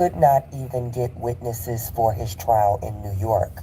could not even get witnesses for his trial in New York.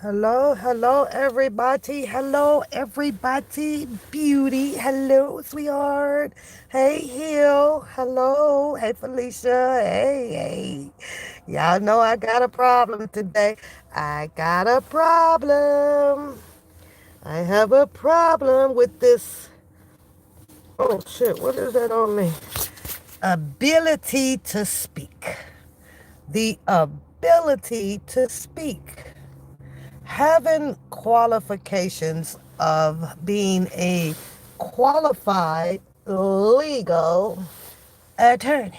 Hello, hello, everybody. Hello, everybody. Beauty. Hello, sweetheart. Hey, Hill. Hello. Hey, Felicia. Hey, hey. Y'all know I got a problem today. I got a problem. I have a problem with this. Oh, shit. What is that on me? Ability to speak. The ability to speak. Having qualifications of being a qualified legal attorney.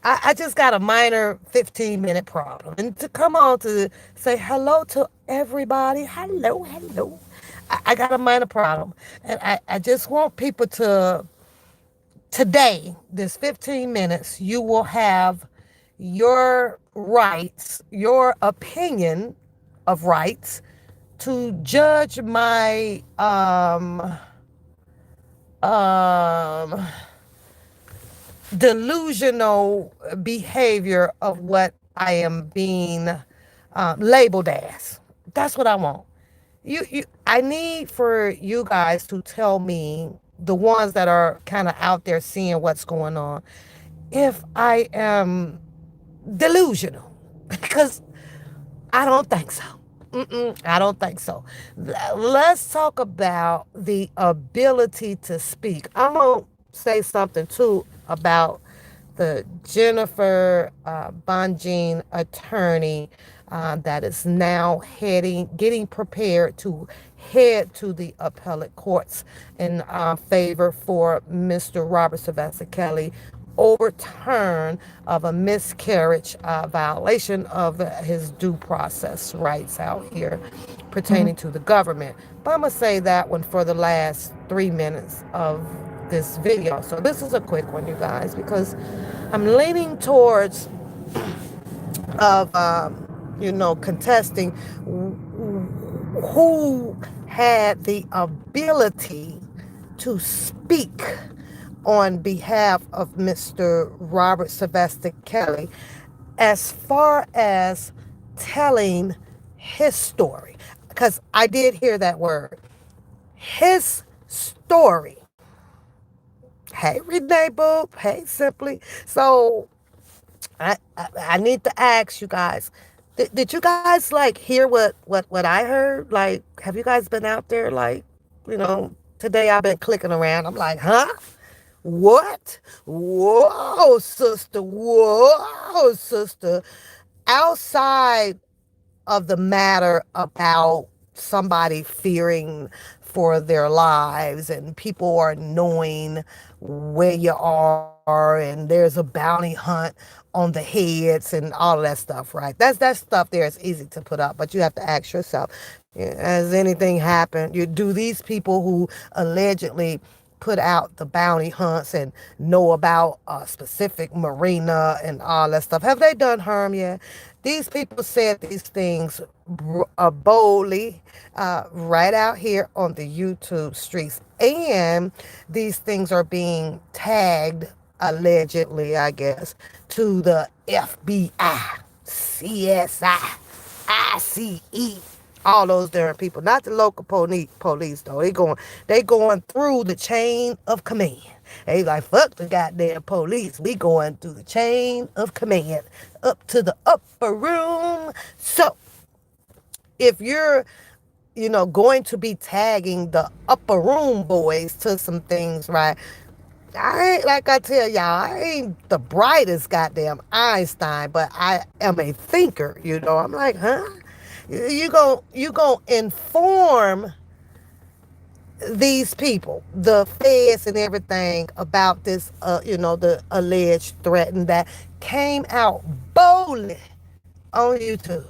I just got a minor 15-minute problem. And to come on to say hello to everybody, hello, hello. I got a minor problem. And I just want people to, today, this 15 minutes, you will have your rights, your opinion of rights to judge my um, delusional behavior of what I am being labeled as. That's what I want. I need for you guys to tell me, the ones that are kind of out there seeing what's going on, if I am delusional, because I don't think so. I don't think so. Let's talk about the ability to speak. I'm going to say something too about the Jennifer Bonjean attorney that is now getting prepared to head to the appellate courts in favor for Mr. Robert Sylvester Kelly, overturn of a miscarriage violation of his due process rights out here pertaining to the government. But I'm going to say that one for the last 3 minutes of this video. So this is a quick one, you guys, because I'm leaning towards of contesting who had the ability to speak on behalf of Mr. Robert Sylvester Kelly as far as telling his story. Because I did hear that word, his story. Hey, Renee Boop. Hey, Simply. So I need to ask you guys, did you guys like hear what I heard? Like, have you guys been out there? Like, today I've been clicking around. I'm like, huh? What? Whoa, sister. Whoa, sister. Outside of the matter about somebody fearing for their lives and people are knowing where you are and there's a bounty hunt on the heads and all of that stuff, right? That stuff there is easy to put up, but you have to ask yourself, has anything happened? Do these people who allegedly put out the bounty hunts and know about a specific marina and all that stuff, have they done harm yet? These people said these things boldly right out here on the YouTube streets. And these things are being tagged allegedly, I guess, to the FBI, CSI, ICE, all those different people. Not the local police though. They going through the chain of command. They like, fuck the goddamn police. We going through the chain of command up to the upper room. So if you're going to be tagging the upper room boys to some things, right? I ain't, like I tell y'all, I ain't the brightest goddamn Einstein, but I am a thinker, I'm like, huh? You gon' inform these people, the feds and everything, about this, the alleged threat and that came out boldly on YouTube.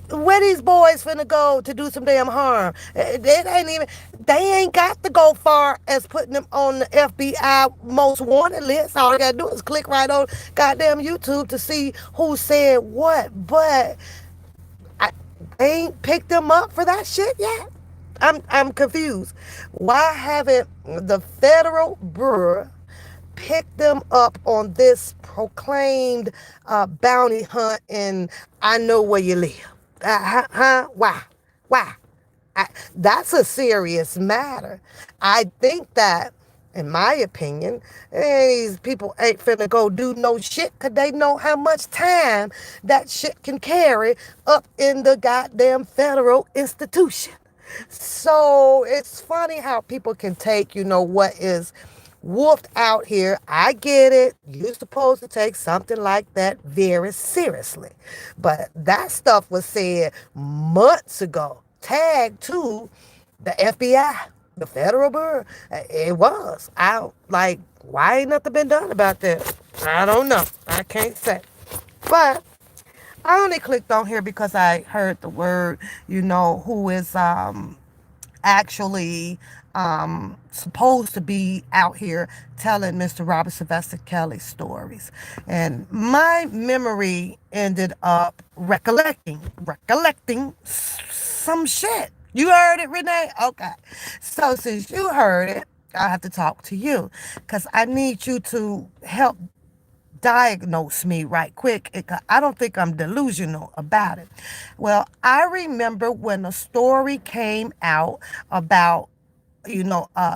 Where these boys finna go to do some damn harm? They ain't got to go far as putting them on the FBI most wanted list. All they gotta do is click right on goddamn YouTube to see who said what. But they ain't picked them up for that shit yet. I'm confused. Why haven't the federal bureau pick them up on this proclaimed bounty hunt and I know where you live? Why? Why? That's a serious matter. I think that, in my opinion, these people ain't finna go do no shit because they know how much time that shit can carry up in the goddamn federal institution. So it's funny how people can take, what is wolfed out here. I get it. You're supposed to take something like that very seriously. But that stuff was said months ago. Tagged to the FBI, the Federal Bureau. It was. Why ain't nothing been done about that? I don't know. I can't say. But I only clicked on here because I heard the word, who is actually supposed to be out here telling Mr. Robert Sylvester Kelly stories. And my memory ended up recollecting some shit. You heard it, Renee? Okay. So since you heard it, I have to talk to you because I need you to help diagnose me right quick. I don't think I'm delusional about it. Well, I remember when a story came out about,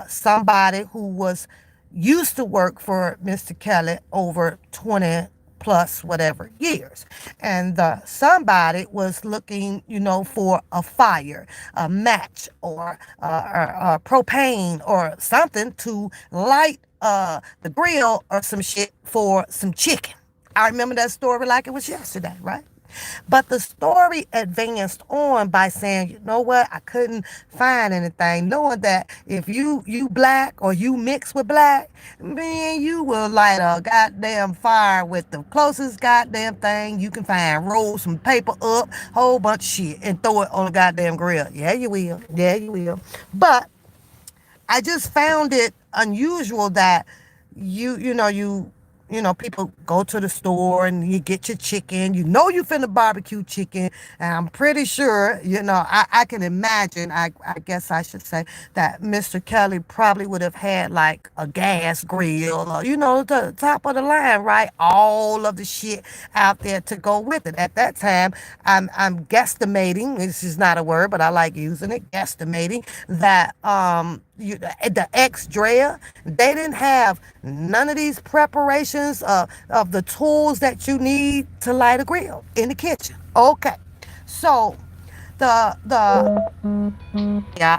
somebody who was used to work for Mr. Kelly over 20 plus whatever years. And somebody was looking, for a fire, a match, or propane or something to light the grill or some shit for some chicken. I remember that story like it was yesterday, right? But the story advanced on by saying, you know what, I couldn't find anything, knowing that if you black or you mix with black, man, you will light a goddamn fire with the closest goddamn thing you can find. Roll some paper up, whole bunch of shit, and throw it on the goddamn grill. Yeah, you will. Yeah, you will. But I just found it unusual that people go to the store and you get your chicken. You finna barbecue chicken. And I'm pretty sure, I can imagine, I guess I should say, that Mr. Kelly probably would have had like a gas grill or, the top of the line, right? All of the shit out there to go with it. At that time, I'm guesstimating, this is not a word, but I like using it, guesstimating, that the ex-Drea, they didn't have none of these preparations of the tools that you need to light a grill in the kitchen. Okay, so yeah,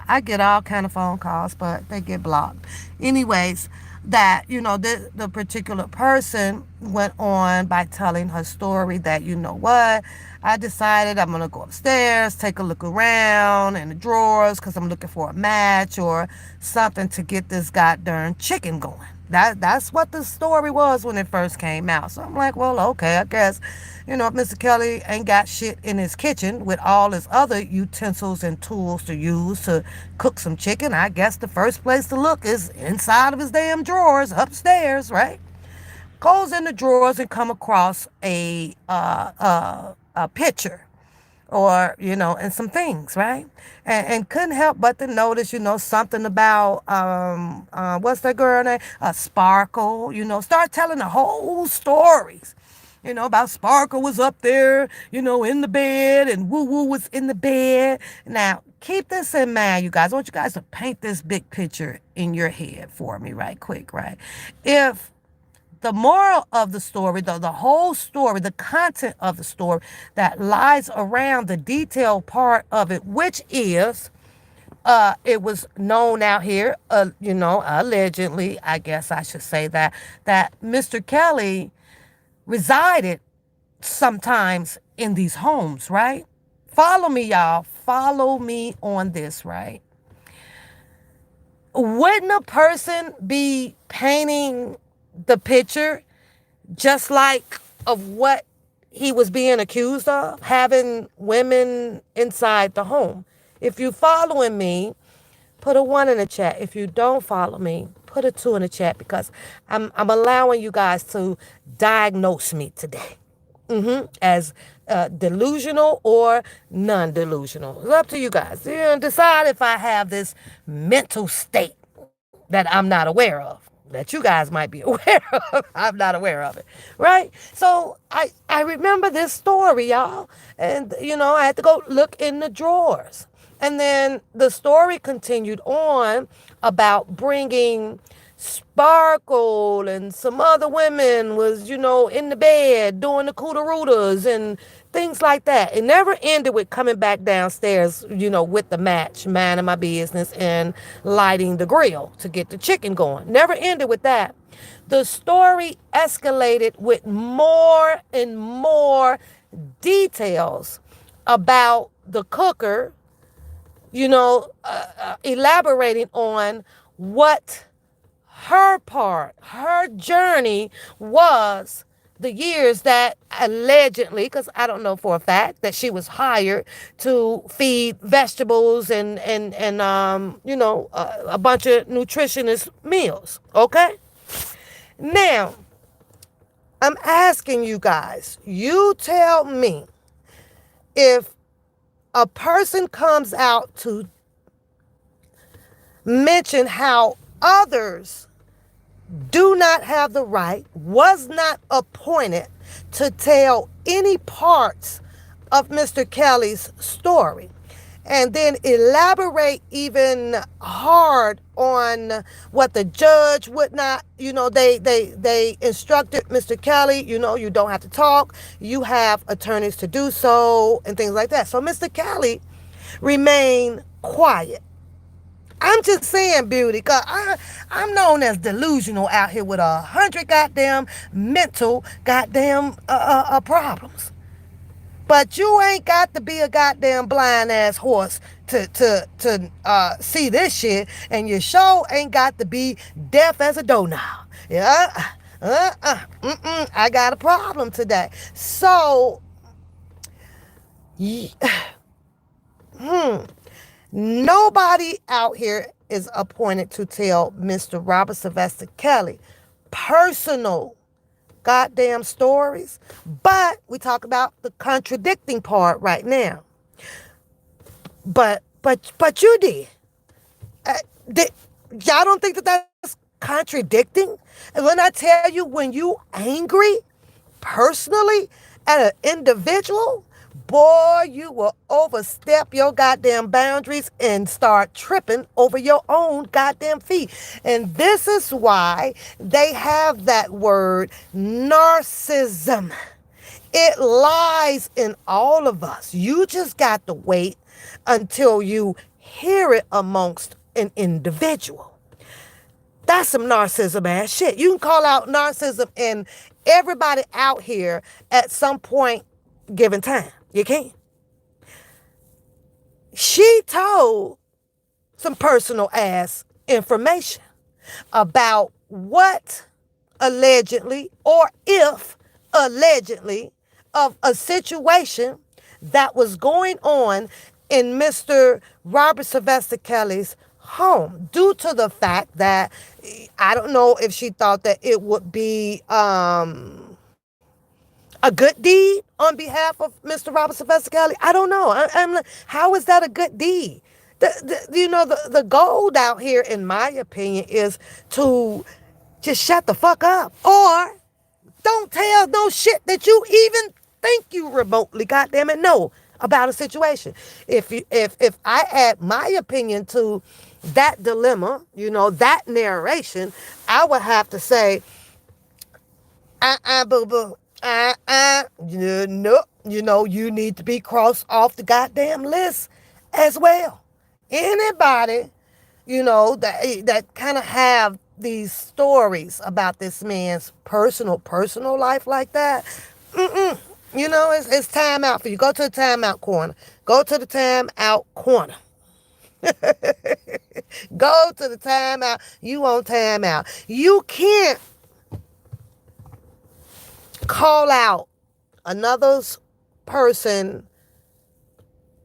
I get all kind of phone calls, but they get blocked. Anyways, that the particular person went on by telling her story that, what, I decided I'm gonna go upstairs, take a look around in the drawers because I'm looking for a match or something to get this goddamn chicken going. That's what the story was when it first came out. So I'm like, well, okay, I guess, if Mr. Kelly ain't got shit in his kitchen with all his other utensils and tools to use to cook some chicken, I guess the first place to look is inside of his damn drawers upstairs, right? Goes in the drawers and come across a picture or, and some things, right? And couldn't help but to notice, something about, what's that girl name? Sparkle, start telling the whole stories. About Sparkle was up there, in the bed, and Woo Woo was in the bed. Now, keep this in mind, you guys. I want you guys to paint this big picture in your head for me right quick, right? If the moral of the story, the whole story, the content of the story that lies around the detailed part of it, which is, it was known out here, allegedly, I guess I should say that Mr. Kelly resided sometimes in these homes, right? Follow me, y'all. Follow me on this, right? Wouldn't a person be painting the picture just like of what he was being accused of, having women inside the home? If you following me, put a 1 in the chat. If you don't follow me, put a 2 in the chat, because I'm allowing you guys to diagnose me today as delusional or non-delusional. It's up to you guys. Decide if I have this mental state that I'm not aware of, that you guys might be aware of. I'm not aware of it, right? So I remember this story, y'all, and I had to go look in the drawers. And then the story continued on about bringing Sparkle and some other women was, in the bed doing the cooter-rooters and things like that. It never ended with coming back downstairs, with the match, minding my business and lighting the grill to get the chicken going. Never ended with that. The story escalated with more and more details about the cooker, elaborating on what her journey was, the years that allegedly, because I don't know for a fact, that she was hired to feed vegetables and a bunch of nutritionist meals. Okay? Now, I'm asking you guys, you tell me, if a person comes out to mention how others do not have the right, was not appointed to tell any parts of Mr. Kelly's story, and then elaborate even hard on what the judge would not, they instructed Mr. Kelly, you don't have to talk, you have attorneys to do so, and things like that. So Mr. Kelly remained quiet. I'm just saying, beauty, because I'm known as delusional out here with 100 goddamn mental goddamn problems. But you ain't got to be a goddamn blind ass horse to see this shit, and your show ain't got to be deaf as a doorknob. Yeah, I got a problem today. So, nobody out here is appointed to tell Mr. Robert Sylvester Kelly personal goddamn stories, but we talk about the contradicting part right now. But you did. Y'all don't think that that's contradicting? And when I tell you, when you angry personally at an individual, boy, you will overstep your goddamn boundaries and start tripping over your own goddamn feet. And this is why they have that word narcissism. It lies in all of us. You just got to wait until you hear it amongst an individual. That's some narcissism ass shit. You can call out narcissism in everybody out here at some point given time. You can. She told some personal ass information about what allegedly, or if allegedly, of a situation that was going on in Mr. Robert Sylvester Kelly's home, due to the fact that I don't know if she thought that it would be A good deed on behalf of Mr. Robert Sylvester Kelly? I don't know. I'm like, how is that a good deed? The gold out here, in my opinion, is to just shut the fuck up, or don't tell no shit that you even think you remotely goddamn it know about a situation. If I add my opinion to that dilemma, that narration, I would have to say, boo boo, no, you need to be crossed off the goddamn list as well. Anybody, that kind of have these stories about this man's personal life like that, it's time out for you. Go to the timeout corner. Go to the timeout corner. Go to the timeout. You on timeout. You can't call out another person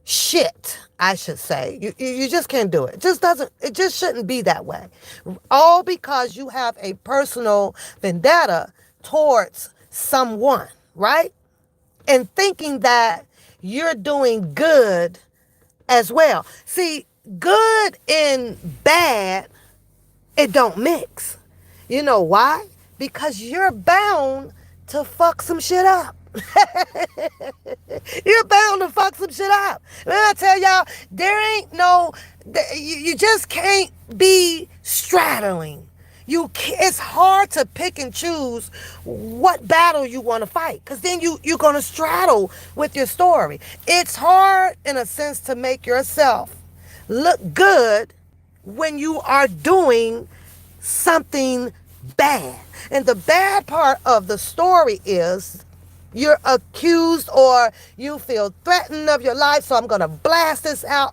shit, I should say. You just can't do it. It just shouldn't be that way. All because you have a personal vendetta towards someone, right? And thinking that you're doing good as well. See, good and bad, it don't mix. You know why? Because you're bound to fuck some shit up. You're bound to fuck some shit up. When I tell y'all, you just can't be straddling. It's hard to pick and choose what battle you want to fight, because then you're going to straddle with your story. It's hard, in a sense, to make yourself look good when you are doing something bad. And the bad part of the story is you're accused, or you feel threatened of your life, so I'm going to blast this out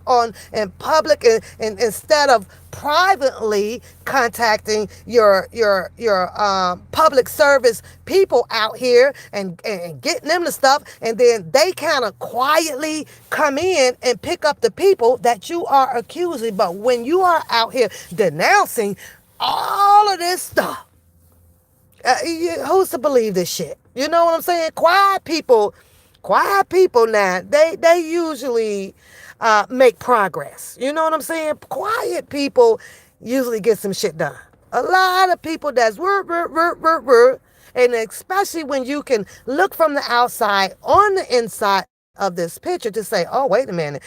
in public, and instead of privately contacting your public service people out here and getting them the stuff, and then they kind of quietly come in and pick up the people that you are accusing. But when you are out here denouncing all of this stuff, who's to believe this shit? You know what I'm saying? Quiet people now, they usually make progress. You know what I'm saying? Quiet people usually get some shit done. A lot of people that's and especially when you can look from the outside on the inside of this picture to say, oh, wait a minute,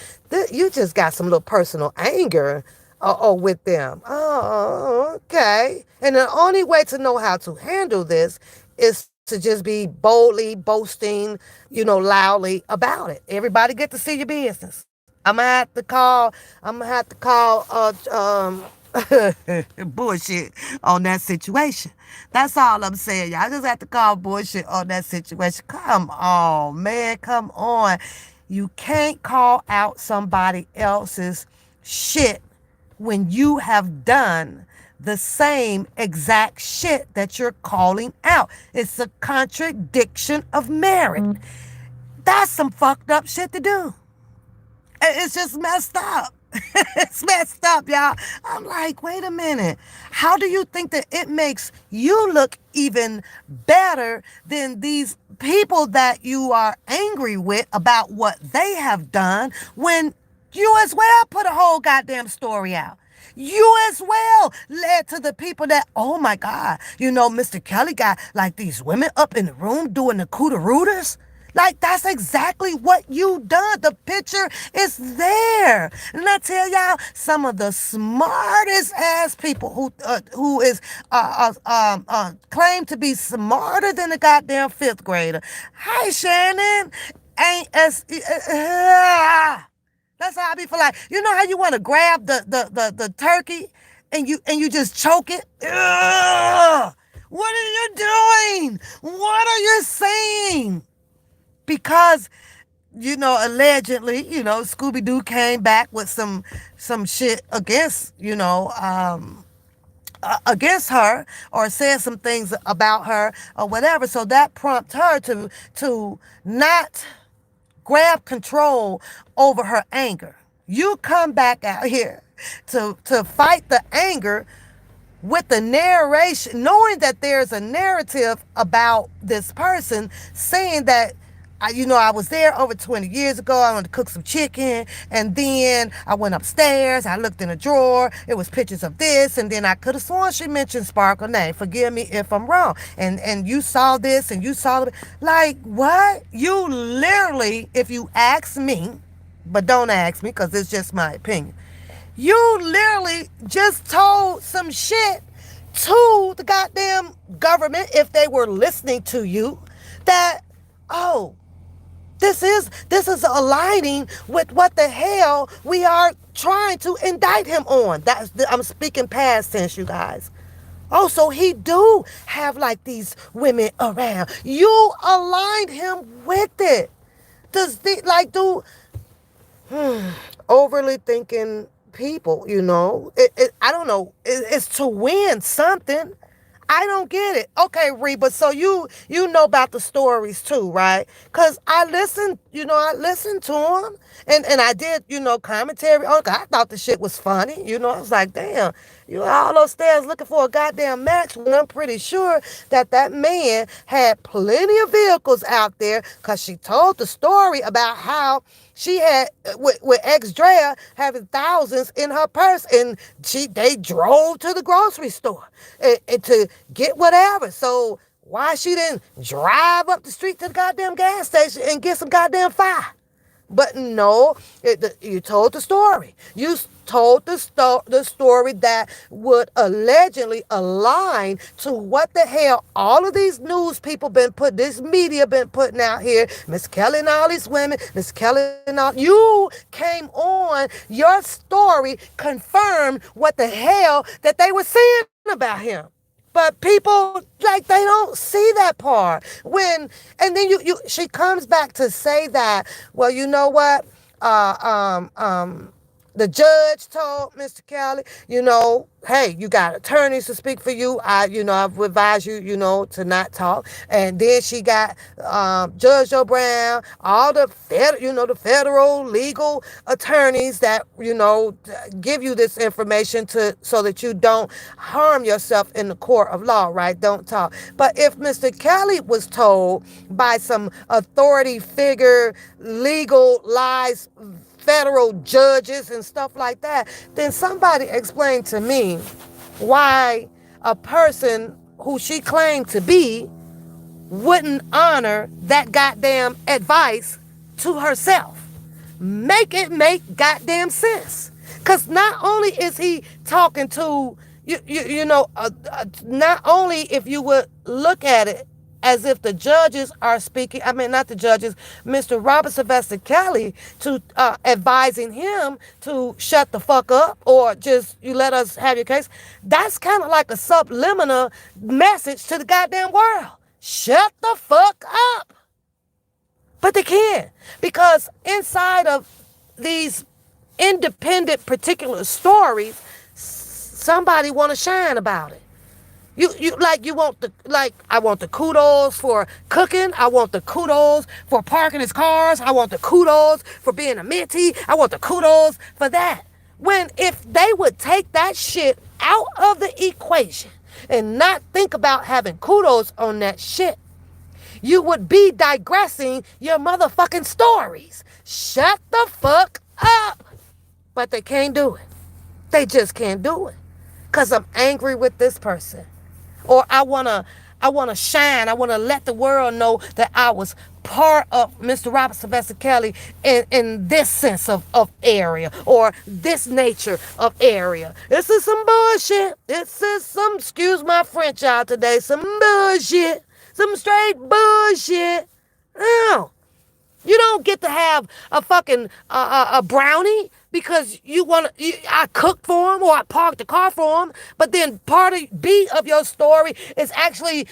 you just got some little personal anger with them. Oh, okay. And the only way to know how to handle this is to just be boldly boasting, loudly about it. Everybody get to see your business. I'm gonna have to call bullshit on that situation. That's all I'm saying, y'all. I just have to call bullshit on that situation. Come on, man. Come on. You can't call out somebody else's shit when you have done the same exact shit that you're calling out. It's a contradiction of merit. That's some fucked up shit to do. It's just messed up. It's messed up, y'all. I'm like, wait a minute. How do you think that it makes you look even better than these people that you are angry with about what they have done, when you as well put a whole goddamn story out? You as well led to the people that, oh my God, Mr. Kelly got like these women up in the room doing the cooter-rooters. Like, that's exactly what you done. The picture is there. And I tell y'all, some of the smartest ass people who is claim to be smarter than a goddamn fifth grader. Hi, Shannon. Ain't as that's how I be feel like. You know how you want to grab the turkey and you just choke it? Ugh! What are you doing? What are you saying? Because, allegedly, Scooby-Doo came back with some shit against, against her, or said some things about her or whatever. So that prompted her to not grab control over her anger. You come back out here to fight the anger with the narration, knowing that there's a narrative about this person saying that, I was there over 20 years ago. I wanted to cook some chicken. And then I went upstairs. I looked in a drawer. It was pictures of this. And then I could have sworn she mentioned Sparkle name. Forgive me if I'm wrong. And you saw this and you saw it. Like, what? You literally, if you ask me, but don't ask me because it's just my opinion. You literally just told some shit to the goddamn government, if they were listening to you, that, oh, this is aligning with what the hell we are trying to indict him on. I'm speaking past tense, you guys. Oh, so he do have like these women around. You aligned him with it. Overly thinking people, I don't know. It's to win something. I don't get it. Okay, Reba, so you know about the stories too, right? Because I listened to them. And I did, commentary on it. I thought the shit was funny. I was like, damn, you all those stairs looking for a goddamn match when I'm pretty sure that man had plenty of vehicles out there, because she told the story about how she had, with ex-Drea, having thousands in her purse, and they drove to the grocery store and to get whatever. So why she didn't drive up the street to the goddamn gas station and get some goddamn fire? But no, you told the story. You told the story that would allegedly align to what the hell all of these news people this media been putting out here. Miss Kelly and all these women, Miss Kelly and all. You came on, your story confirmed what the hell that they were saying about him. But people, like, they don't see that part. And then she comes back to say that, well, you know what? The judge told Mr. Kelly, hey, you got attorneys to speak for you. I've advised you, to not talk. And then she got Judge Joe Brown, all the the federal legal attorneys that, give you this information so that you don't harm yourself in the court of law, right? Don't talk. But if Mr. Kelly was told by some authority figure, legal lies, federal judges and stuff like that, then somebody explain to me why a person who she claimed to be wouldn't honor that goddamn advice to herself. Make it make goddamn sense. Because not only is he talking to, not only if you would look at it as if the judges are speaking, not the judges, Mr. Robert Sylvester Kelly, to advising him to shut the fuck up or just you let us have your case. That's kind of like a subliminal message to the goddamn world. Shut the fuck up. But they can't, because inside of these independent particular stories, somebody want to shine about it. I want the kudos for cooking. I want the kudos for parking his cars. I want the kudos for being a mentee. I want the kudos for that. When if they would take that shit out of the equation and not think about having kudos on that shit, you would be digressing your motherfucking stories. Shut the fuck up. But they can't do it. They just can't do it. Because I'm angry with this person. Or I wanna shine. I wanna let the world know that I was part of Mr. Robert Sylvester Kelly in this sense of area or this nature of area. This is some bullshit. This is some, excuse my French out today, some bullshit. Some straight bullshit. No. You don't get to have a fucking a brownie because I cooked for him or I parked the car for him. But then part of B of your story is actually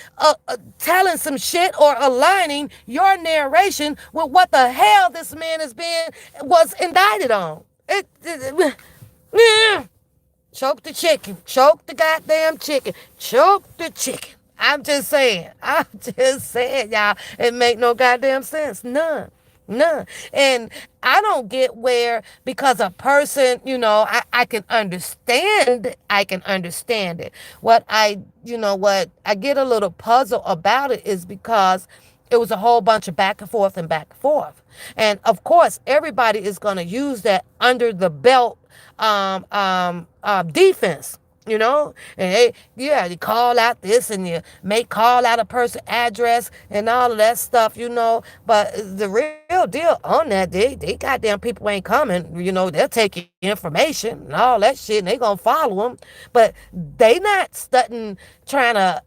telling some shit or aligning your narration with what the hell this man was indicted on. Choke the chicken. Choke the goddamn chicken. Choke the chicken. I'm just saying, y'all. It make no goddamn sense. None. None. And I don't get where, because a person, I can understand it. What I get a little puzzled about it is because it was a whole bunch of back and forth and back and forth. And of course, everybody is going to use that under the belt defense. And you call out this and you may call out a person's address and all of that stuff, but the real deal on that, they goddamn people ain't coming, they'll take your information and all that shit and they gonna follow them, but they not studying, trying to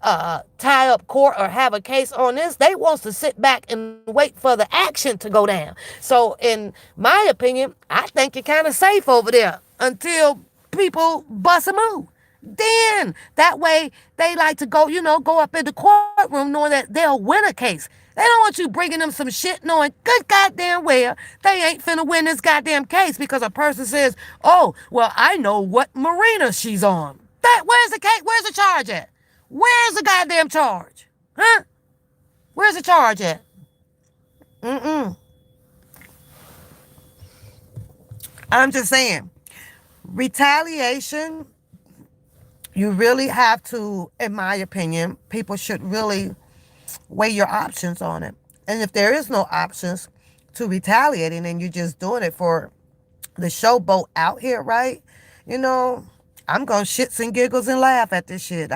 tie up court or have a case on this. They wants to sit back and wait for the action to go down. So in my opinion, I think you're kind of safe over there until people bust a move. Then that way they like to go up in the courtroom knowing that they'll win a case. They don't want you bringing them some shit knowing good goddamn well they ain't finna win this goddamn case because a person says, "Oh, well, I know what marina she's on." Where's the case? Where's the charge at? Where's the goddamn charge? Huh? Where's the charge at? Mm-mm. I'm just saying, retaliation, you really have to, in my opinion, people should really weigh your options on it. And if there is no options to retaliating and you're just doing it for the showboat out here, right? I'm going to shits and giggles and laugh at this shit.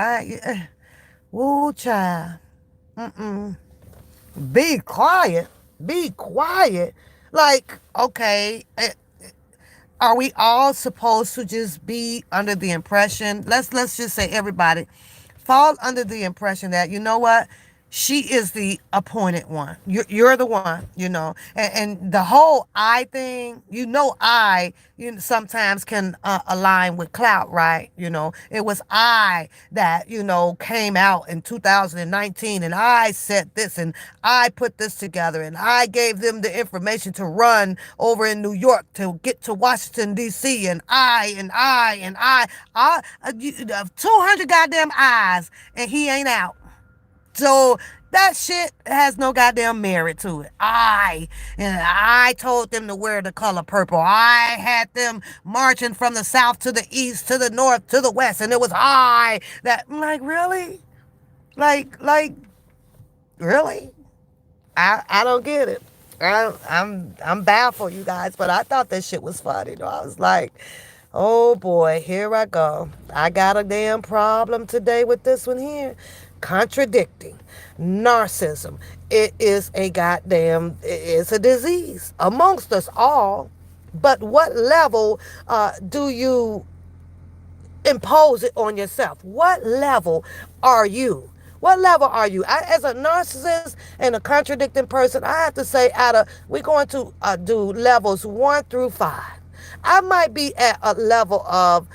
Woo, child. Mm-mm. Be quiet. Be quiet. Like, okay, are we all supposed to just be under the impression, let's just say everybody fall under the impression that, you know what, she is the appointed one. You're the one, and the whole I thing, sometimes can align with clout, right? It was I that, came out in 2019 and I said this and I put this together and I gave them the information to run over in New York to get to Washington, D.C. and I, 200 goddamn eyes and he ain't out. So that shit has no goddamn merit to it. I told them to wear the color purple. I had them marching from the south to the east, to the north, to the west, and it was I that, like, really? Like, really? I don't get it. I'm baffled, you guys, but I thought that shit was funny. I was like, oh boy, here I go. I got a damn problem today with this one here. Contradicting. Narcissism. It's a disease amongst us all. But what level do you impose it on yourself? What level are you? What level are you? As a narcissist and a contradicting person, I have to say, we're going to do levels 1 through 5. I might be at a level of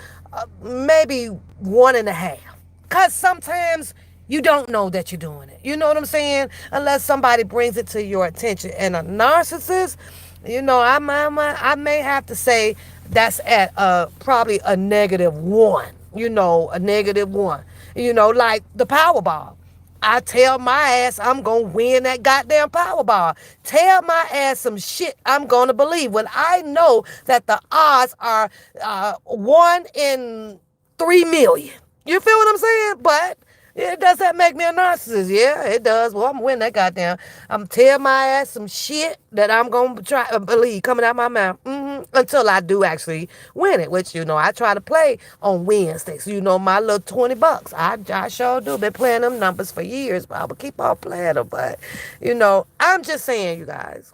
maybe 1.5. Because sometimes you don't know that you're doing it. You know what I'm saying? Unless somebody brings it to your attention. And a narcissist, I may have to say that's at probably a -1. A -1. Like the Powerball. I tell my ass I'm going to win that goddamn Powerball. Tell my ass some shit I'm going to believe when I know that the odds are 1 in 3 million. You feel what I'm saying? But does that make me a narcissist? Yeah, it does. Well, I'm going to win that goddamn. I'm tell my ass some shit that I'm going to try to believe coming out my mouth. Until I do actually win it, which, I try to play on Wednesdays. My little $20. I sure do. Been playing them numbers for years, but I will keep on playing them. But, I'm just saying, you guys.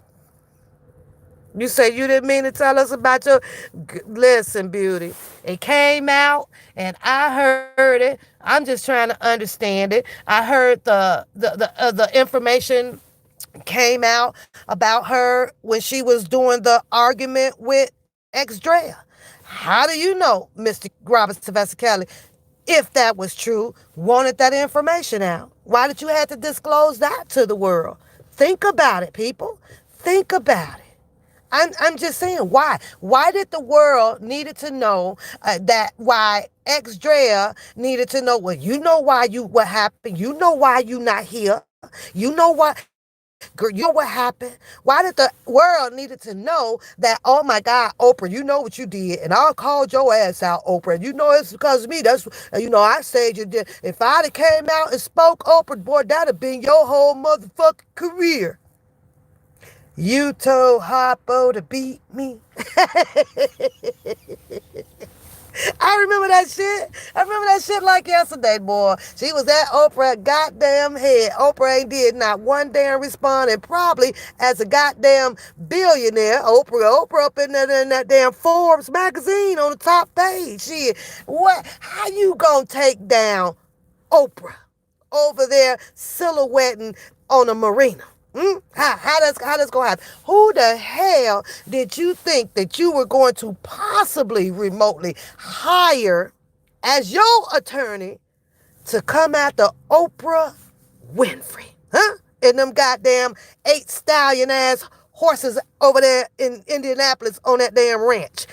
You say you didn't mean to tell us about your... Listen, beauty. It came out, and I heard it. I'm just trying to understand it. I heard the information came out about her when she was doing the argument with ex-Drea. How do you know, Mr. Robert Sylvester Kelly, if that was true, wanted that information out? Why did you have to disclose that to the world? Think about it, people. Think about it. I'm just saying, why? Why did the world needed to know that? Why ex-Drea needed to know? Well, you know why what happened. You know why you not here. You know why. You know what happened? Why did the world needed to know that, oh my God, Oprah, you know what you did, and I called your ass out, Oprah. And you know it's because of me. That's, I said you did. If I'd have came out and spoke, Oprah, boy, that'd have been your whole motherfucking career. You told Harpo to beat me. I remember that shit. I remember that shit like yesterday, boy. She was at Oprah goddamn head. Oprah ain't did not one damn respond, and probably as a goddamn billionaire, Oprah up in that damn Forbes magazine on the top page. Shit, what? How you gonna take down Oprah over there silhouetting on a marina? How does go happen? Who the hell did you think that you were going to possibly remotely hire as your attorney to come after Oprah Winfrey? Huh? And them goddamn 8 stallion ass horses over there in Indianapolis on that damn ranch.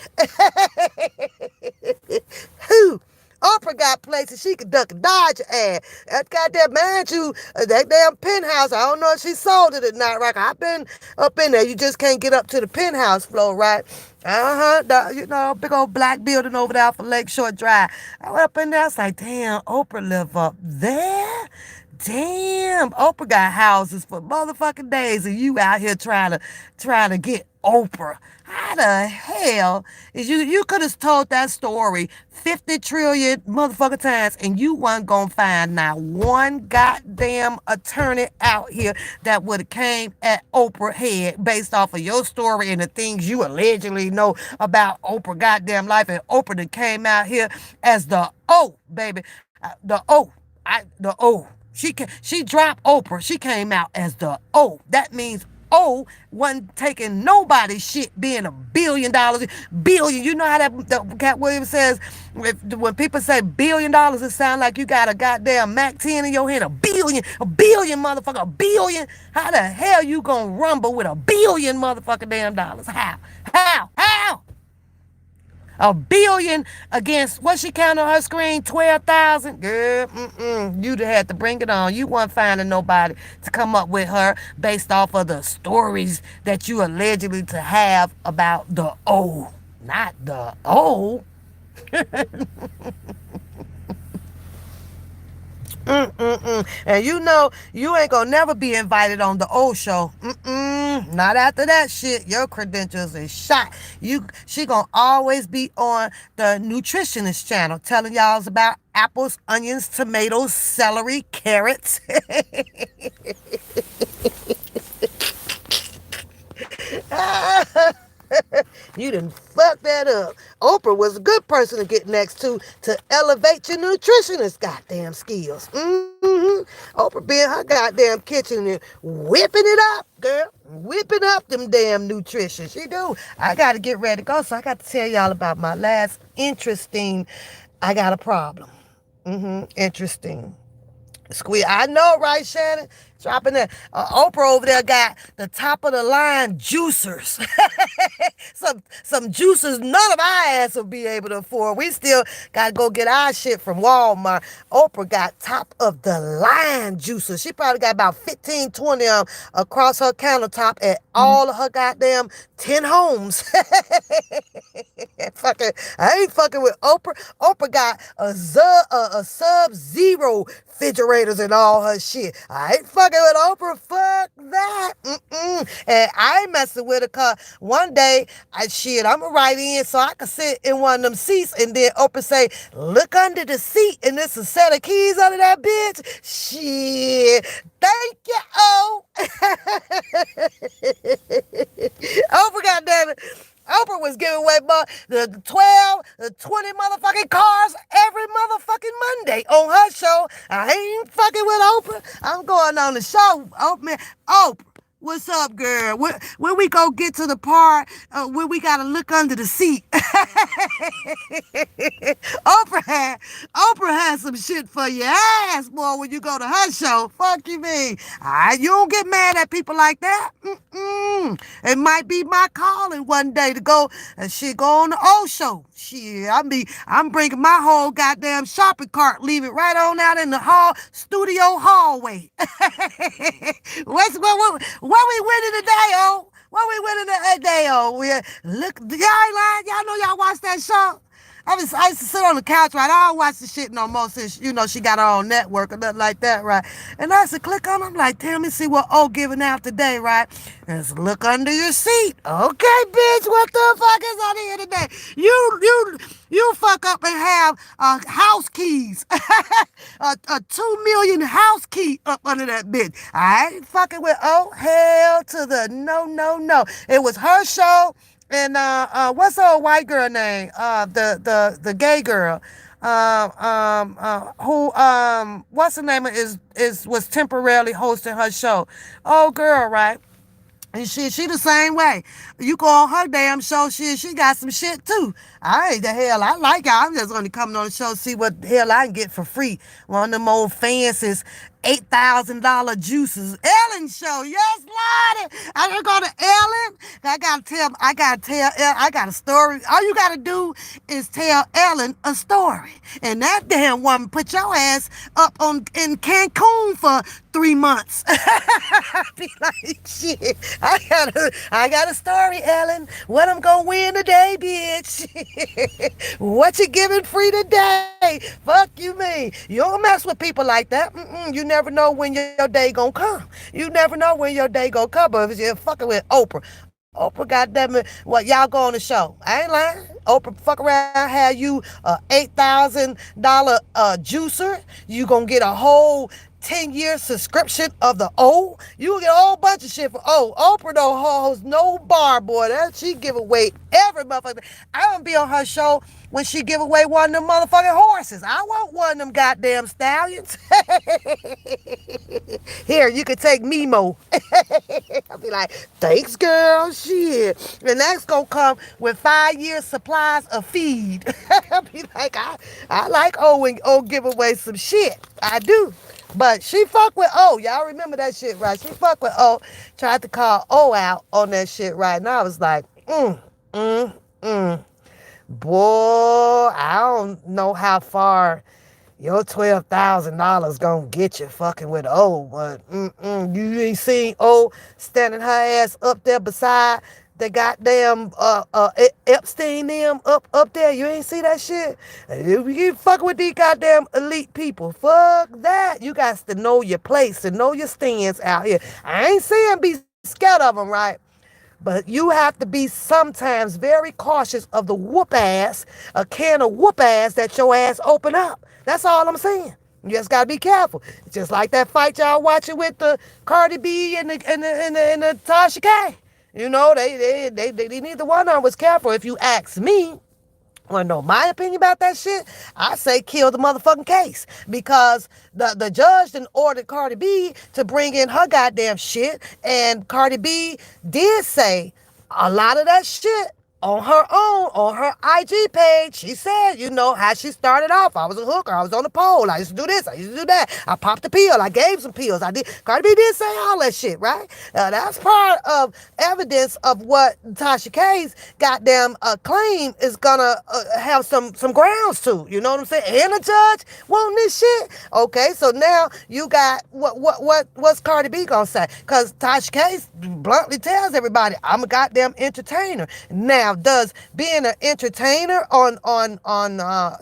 Who? Oprah got places she could duck and dodge your ass. That goddamn mansion, that damn penthouse, I don't know if she sold it or not, right? I've been up in there. You just can't get up to the penthouse floor, right? Big old black building over there for Lakeshore Drive. I went up in there, I was like, damn, Oprah live up there? Damn, Oprah got houses for motherfucking days, and you out here trying to get Oprah. How the hell is you could have told that story 50 trillion motherfucking times, and you wasn't gonna find not one goddamn attorney out here that would have came at Oprah head based off of your story and the things you allegedly know about Oprah goddamn life, and Oprah that came out here as the O, baby. The O. She dropped Oprah. She came out as the O. That means O wasn't taking nobody's shit being $1 billion. Billion. You know how that Cat Williams says, when people say $1 billion, it sounds like you got a goddamn Mac 10 in your hand. A billion motherfucker, a billion. How the hell you gonna rumble with $1 billion motherfucking damn dollars? How? $1 billion against what she counted on her screen, 12,000. Girl, you'd have had to bring it on. You weren't finding nobody to come up with her based off of the stories that you allegedly to have about the O, not the O. And you know you ain't gonna never be invited on the O show. Not after that shit. Your credentials is shot. She gonna always be on the nutritionist channel telling y'all about apples, onions, tomatoes, celery, carrots. You done fucked that up. Oprah was a good person to get next to elevate your nutritionist goddamn skills. Oprah be in her goddamn kitchen and whipping it up, girl. Whipping up them damn nutrition. She do. I got to get ready to go, so I got to tell y'all about my last interesting, I got a problem. Interesting. Squeeze. I know, right, Shannon? Dropping that. Oprah over there got the top of the line juicers. some juicers none of our ass will be able to afford. We still got to go get our shit from Walmart. Oprah got top of the line juicers. She probably got about 15, 20 of them across her countertop at all of her goddamn 10 homes. I ain't fucking with Oprah. Oprah got a Sub-Zero refrigerators and all her shit. I ain't fucking with Oprah. Fuck that. And I ain't messing with her because one day, I'm going to write in so I can sit in one of them seats, and then Oprah say, look under the seat, and there's a set of keys under that bitch. Shit. Thank you, oh. Oprah, goddamn it. Oprah was giving away the 12, the 20 motherfucking cars every motherfucking Monday on her show. I ain't fucking with Oprah. I'm going on the show. Oprah, what's up, girl? When we go get to the part where we gotta look under the seat? Oprah had some shit for your ass, boy, when you go to her show. Fuck you mean? You don't get mad at people like that. It might be my calling one day to go and she go on the old show. Shit, I'm bringing my whole goddamn shopping cart, leave it right on out in the studio hallway. What we winning today, oh? What we winning today, oh? Look, y'all ain't lying. Y'all know y'all watch that show. I used to sit on the couch, right? I don't watch the shit no more since, she got her own network or nothing like that, right? And I used to click on, I'm like, tell me, see what O giving out today, right? And it's look under your seat. Okay, bitch, what the fuck is on here today? You fuck up and have house keys. a 2 million house key up under that bitch. I ain't fucking with O. Hell to the no, no, no. It was her show. And what's the old white girl name? The gay girl. Who what's the name of was temporarily hosting her show. Old girl, right? And she the same way. You go on her damn show, she got some shit too. I like her. I'm just only coming on the show to see what the hell I can get for free. One of them old fancy $8,000 juices. Ellen show, yes, Lord. I gotta go to Ellen. I got a story. All you gotta do is tell Ellen a story. And that damn woman put your ass up in Cancun for 3 months. I be like, shit. I got a story, Ellen. What I'm gonna win today, bitch. What you giving free today? Fuck you, me. You don't mess with people like that. You never know when your day gonna come. You never know when your day gonna come. But if you're fucking with Oprah, goddamn it, what y'all go on the show? I ain't lying. Oprah fuck around, have you a $8,000 juicer. You gonna get a whole 10-year subscription of the O. You get a whole bunch of shit for O. Oprah don't host no bar, boy. That she give away every motherfucker. I gonna be on her show when she give away one of them motherfucking horses. I want one of them goddamn stallions. Here, you can take Mimo. I'll be like, thanks, girl. Shit. And that's gonna come with 5 years supplies of feed. I'll be like, I like O when O give away some shit. I do. But she fuck with O. Y'all remember that shit, right? She fuck with O. Tried to call O out on that shit, right? And I was like, boy, I don't know how far your $12,000 gonna get you fucking with O, but you ain't seen O standing her ass up there beside the goddamn Epstein them up there. You ain't see that shit? You fucking with these goddamn elite people. Fuck that. You got to know your place, to know your stands out here. I ain't saying be scared of them, right? But you have to be sometimes very cautious of the whoop ass, a can of whoop ass that your ass open up. That's all I'm saying. You just gotta be careful. Just like that fight y'all watching with the Cardi B and the Tasha K. You know, they neither one of them was careful. If you ask me, want to know my opinion about that shit? I say kill the motherfucking case, because the judge done ordered Cardi B to bring in her goddamn shit, and Cardi B did say a lot of that shit on her own, on her IG page. She said, how she started off. I was a hooker. I was on the pole. I used to do this. I used to do that. I popped a pill. I gave some pills. Cardi B did say all that shit, right? That's part of evidence of what Tasha K's goddamn claim is gonna have some grounds to. You know what I'm saying? And the judge wanting this shit. Okay, so now you got what's Cardi B gonna say? Because Tasha K bluntly tells everybody, I'm a goddamn entertainer. Now, does being an entertainer on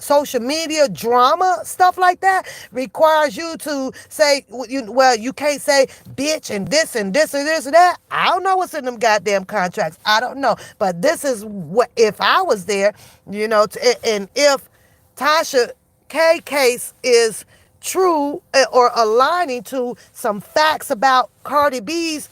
social media, drama, stuff like that, requires you to say, you can't say bitch and this and this and this and that? I don't know what's in them goddamn contracts. I don't know. But this is what, if I was there, and if Tasha K case is true or aligning to some facts about Cardi B's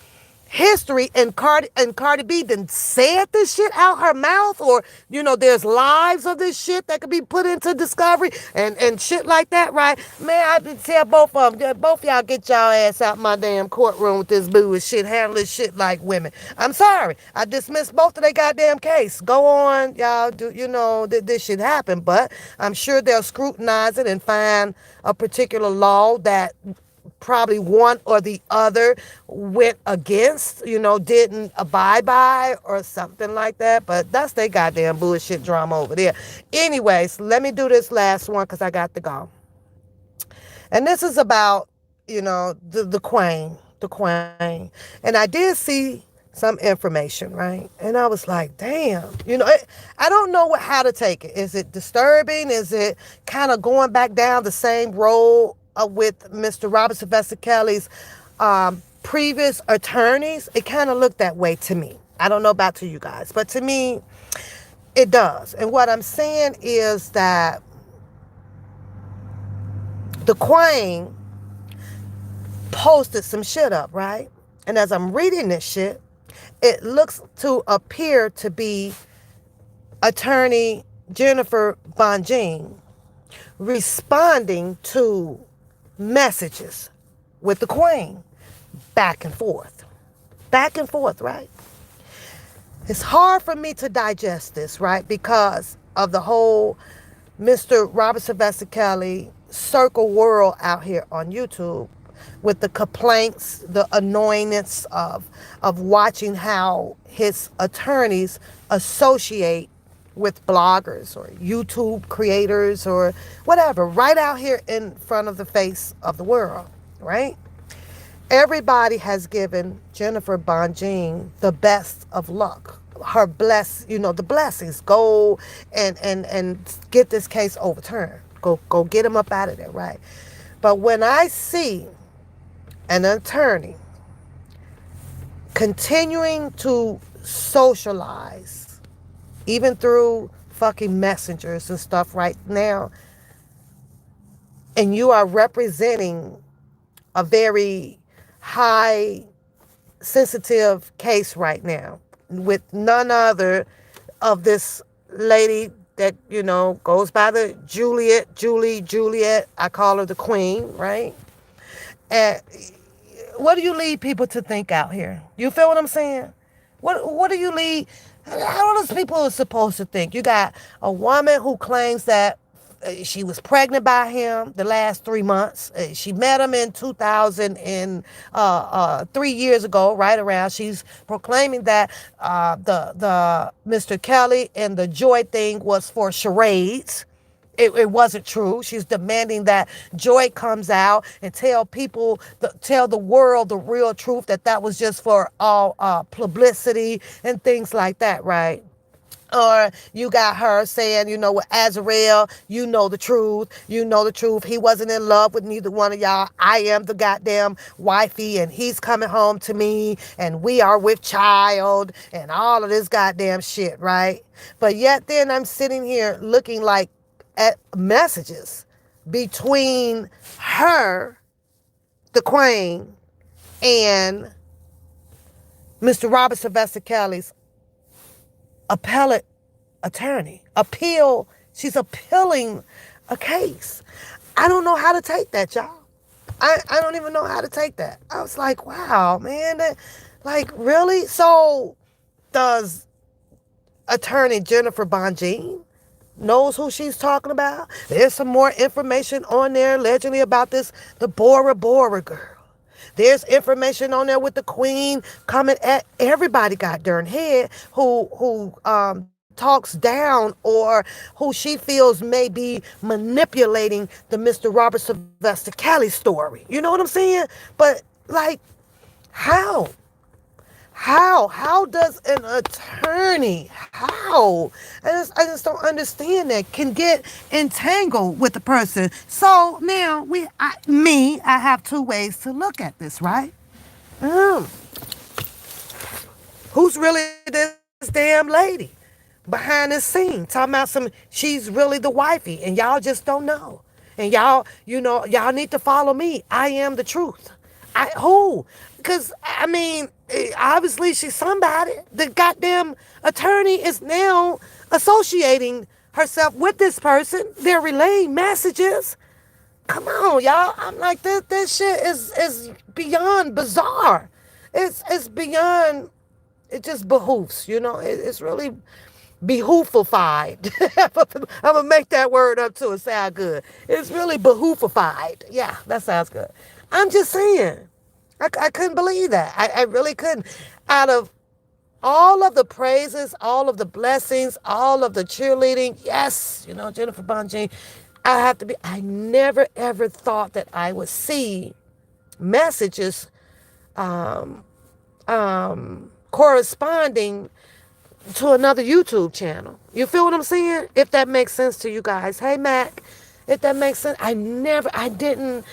history, and Cardi B done said this shit out her mouth, or there's lives of this shit that could be put into discovery and shit like that, right? Man, I did tell both of them, both y'all get y'all ass out my damn courtroom with this bullshit, handle this shit like women. I'm sorry, I dismissed both of their goddamn case. Go on, y'all, do this shit happen, but I'm sure they'll scrutinize it and find a particular law that probably one or the other went against, didn't abide by or something like that. But that's their goddamn bullshit drama over there. Anyways, let me do this last one because I got to go. And this is about, the queen, the queen. And I did see some information, right? And I was like, damn, I don't know how to take it. Is it disturbing? Is it kind of going back down the same road with Mr. Robert Sylvester Kelly's previous attorneys? It kind of looked that way to me. I don't know about to you guys, but to me, it does. And what I'm saying is that the queen posted some shit up, right? And as I'm reading this shit, it looks to appear to be attorney Jennifer Bonjean responding to messages with the queen back and forth. Back and forth, right? It's hard for me to digest this, right? Because of the whole Mr. Robert Sylvester Kelly circle world out here on YouTube with the complaints, the annoyingness of watching how his attorneys associate with bloggers or YouTube creators or whatever, right out here in front of the face of the world, right? Everybody has given Jennifer Bonjean the best of luck. Her the blessings. Go and get this case overturned. Go get him up out of there, right? But when I see an attorney continuing to socialize, even through fucking messengers and stuff right now, and you are representing a very high sensitive case right now with none other of this lady that, goes by the Juliet. I call her the queen, right? And what do you lead people to think out here? You feel what I'm saying? What do you lead? How are those people supposed to think? You got a woman who claims that she was pregnant by him the last 3 months. She met him in 3 years ago, right around. She's proclaiming that the Mr. Kelly and the Joy thing was for charades. It wasn't true. She's demanding that Joy comes out and tell the world the real truth, that was just for all publicity and things like that, right? Or you got her saying, with Azrael, the truth. The truth. He wasn't in love with neither one of y'all. I am the goddamn wifey and he's coming home to me and we are with child and all of this goddamn shit, right? But yet then I'm sitting here looking like at messages between her, the queen, and Mr. Robert Sylvester Kelly's appellate attorney. She's appealing a case. I don't know how to take that, y'all. I don't even know how to take that. I was like, wow, man, really? So does attorney Jennifer Bonjean knows who she's talking about? There's some more information on there allegedly about the Bora Bora girl. There's information on there with the queen coming at everybody got darn head who talks down or who she feels may be manipulating the Mr. Robert Sylvester Kelly story. You know what I'm saying? But how? How does an attorney, I just don't understand that, can get entangled with a person? So now I have two ways to look at this, right? Who's really this damn lady behind the scene talking about she's really the wifey and y'all just don't know. And y'all need to follow me. I am the truth. Who? Because, obviously she's somebody. The goddamn attorney is now associating herself with this person. They're relaying messages. Come on, y'all. I'm like, this shit is beyond bizarre. It's beyond, it just behooves, it's really behoofified. I'm going to make that word up too. It sound good. It's really behoofified. Yeah, that sounds good. I'm just saying. I couldn't believe that. I really couldn't. Out of all of the praises, all of the blessings, all of the cheerleading, yes, Jennifer Bonjean, I never ever thought that I would see messages corresponding to another YouTube channel. You feel what I'm saying? If that makes sense to you guys. Hey, Mac, if that makes sense. I didn't,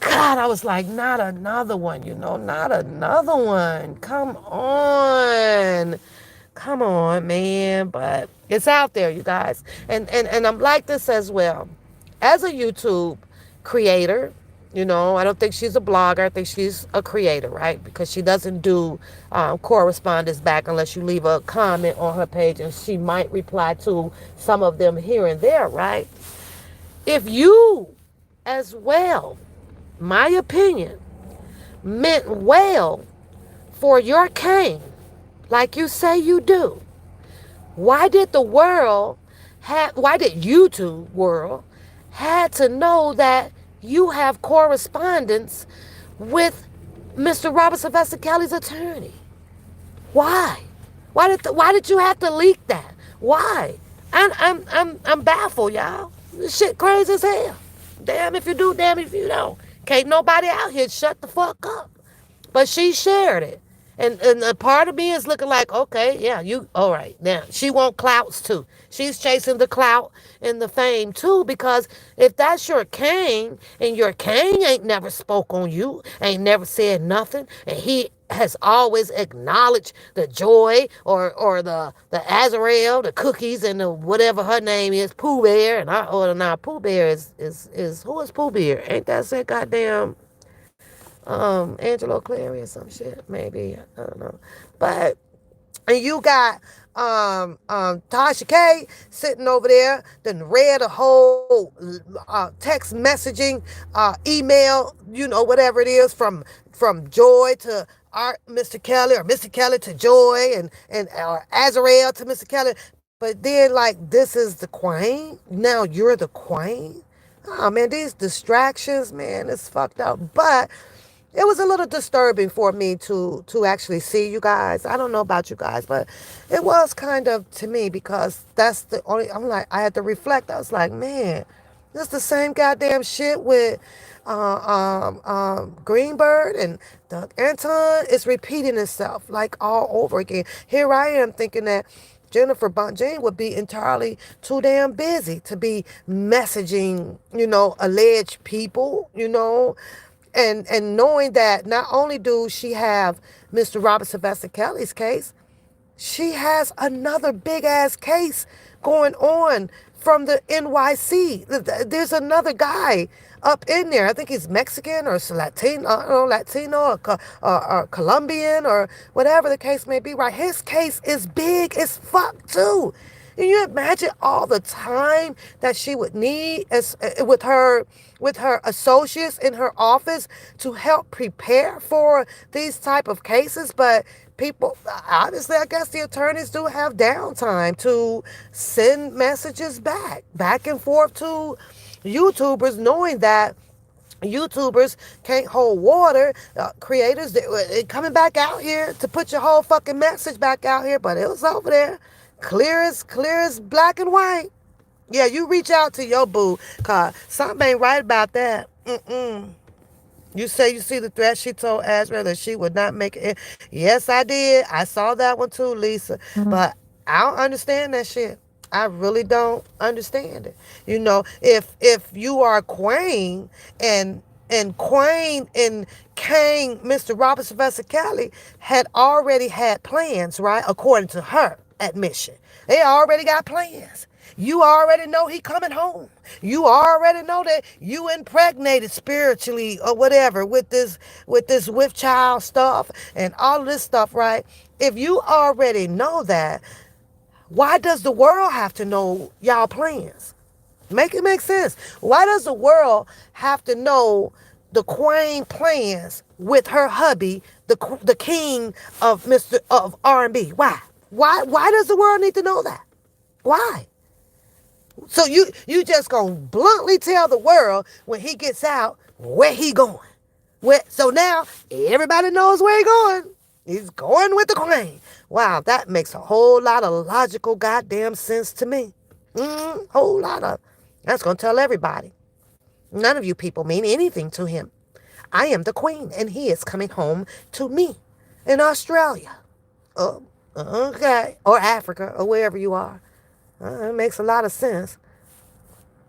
God, I was like, not another one, not another one. Come on. Come on, man. But it's out there, you guys. And I'm like this as well. As a YouTube creator, I don't think she's a blogger. I think she's a creator, right? Because she doesn't do correspondence back unless you leave a comment on her page, and she might reply to some of them here and there, right? If you, as well, my opinion, meant well for your king, like you say you do, why did YouTube world had to know that you have correspondence with Mr. Robert Sylvester Kelly's attorney? Why? Why did you have to leak that? Why? I'm baffled, y'all. This shit crazy as hell. Damn if you do, damn if you don't. Can't nobody out here shut the fuck up. But she shared it. And a part of me is looking like, okay, yeah, you, all right. Now, she want clouts too. She's chasing the clout and the fame too, because if that's your king and your king ain't never spoke on you, ain't never said nothing, and he has always acknowledged the joy or the Azrael, the cookies, and the whatever her name is, Pooh Bear, and now Pooh Bear is who is Pooh Bear? Ain't that said goddamn Angelo Clary or some shit, maybe. I don't know. But and you got Tasha K sitting over there, then read a whole text messaging, email, whatever it is, from Joy to Mr. Kelly, or Mr. Kelly to Joy, and or Azrael to Mr. Kelly. But then, like, this is the queen. Now you're the queen. Oh man, these distractions, man, it's fucked up. But it was a little disturbing for me to actually see, you guys. I don't know about you guys, but it was kind of to me, because that's the only, I'm like, I had to reflect. I was like, man, it's the same goddamn shit with Greenberg and Doug Anton. It's repeating itself like all over again. Here I am thinking that Jennifer Bonjean would be entirely too damn busy to be messaging, alleged people, and knowing that not only do she have Mr. Robert Sylvester Kelly's case, she has another big ass case going on from the NYC. There's another guy up in there. I think he's Mexican or Latino or Colombian or whatever the case may be. Right? His case is big as fuck too. Can you imagine all the time that she would need with her associates in her office to help prepare for these type of cases? But people, obviously, I guess the attorneys do have downtime to send messages back and forth to YouTubers, knowing that YouTubers can't hold water. Creators, they coming back out here to put your whole fucking message back out here, but it was over there, clear as black and white. Yeah, you reach out to your boo, cause something ain't right about that. You say you see the threat. She told Azrael that she would not make it. Yes, I did. I saw that one too, Lisa. But I don't understand that shit. I really don't understand it. If you are Queen and Queen and King, Mr. Robert Sylvester Kelly, had already had plans, right? According to her admission. They already got plans. You already know he coming home. You already know that you impregnated spiritually or whatever with this with child stuff and all of this stuff, right? If you already know that, why does the world have to know y'all plans? Make it make sense. Why does the world have to know the queen plans with her hubby, the king of R&B? Why? Why does the world need to know that? Why? So you just gonna bluntly tell the world when he gets out where he going? So now everybody knows where he's going. He's going with the queen. Wow, that makes a whole lot of logical goddamn sense to me. Whole lot of. That's going to tell everybody. None of you people mean anything to him. I am the queen, and he is coming home to me in Australia. Oh, okay. Or Africa, or wherever you are. It makes a lot of sense.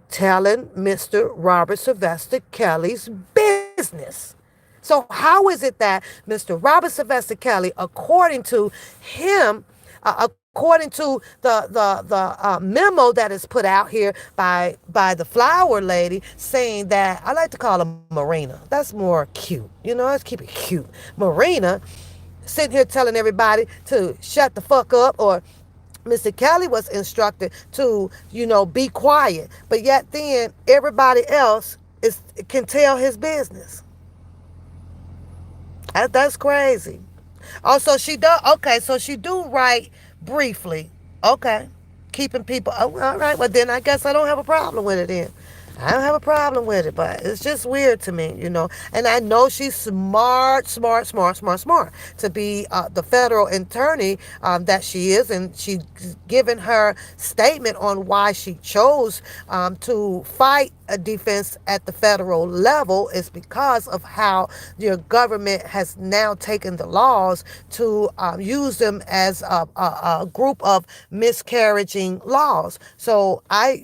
Telling Mr. Robert Sylvester Kelly's business. So how is it that Mr. Robert Sylvester Kelly, according to him, according to the memo that is put out here by the flower lady, saying that I like to call her Marina. That's more cute. Let's keep it cute. Marina sitting here telling everybody to shut the fuck up, or Mr. Kelly was instructed to, be quiet. But yet then everybody else can tell his business. That's crazy. Oh, so she do. Okay, so she do write briefly. Okay, keeping people. Oh, all right. Well, then I guess I don't have a problem with it. Then I don't have a problem with it, but it's just weird to me. And I know she's smart to be the federal attorney that she is, and she's given her statement on why she chose to fight a defense at the federal level is because of how your government has now taken the laws to use them as a group of miscarriaging laws. So I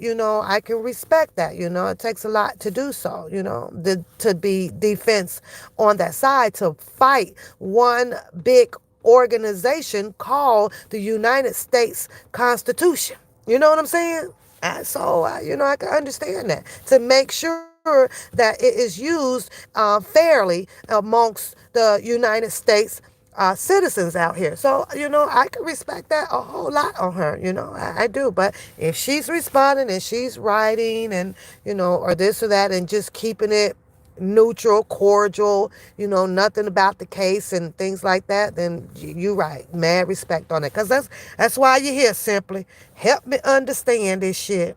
can respect that. It takes a lot to do so. To be defense on that side, to fight one big organization called the United States Constitution. You know what I'm saying? So, I can understand that. To make sure that it is used fairly amongst the United States citizens out here. So, I can respect that a whole lot on her. I do. But if she's responding and she's writing and, or this or that and just keeping it neutral, cordial, nothing about the case and things like that, then you're right. Mad respect on it. Because that's why you're here, simply. Help me understand this shit.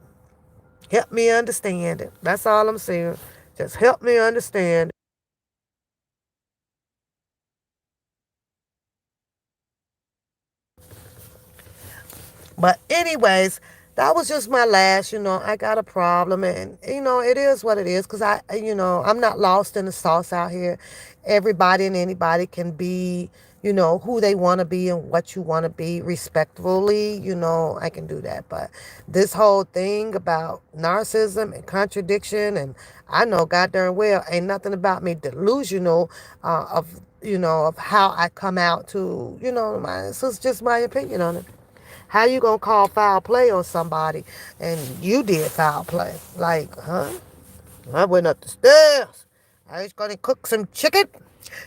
Help me understand it. That's all I'm saying. Just help me understand. But anyways, that was just my last. I got a problem, and it is what it is. Cause I'm not lost in the sauce out here. Everybody and anybody can be, who they want to be and what you want to be respectfully. I can do that. But this whole thing about narcissism and contradiction, and I know goddamn well ain't nothing about me delusional of how I come out to, this is just my opinion on it. How you gonna call foul play on somebody and you did foul play? Like, huh? I went up the stairs. I was gonna cook some chicken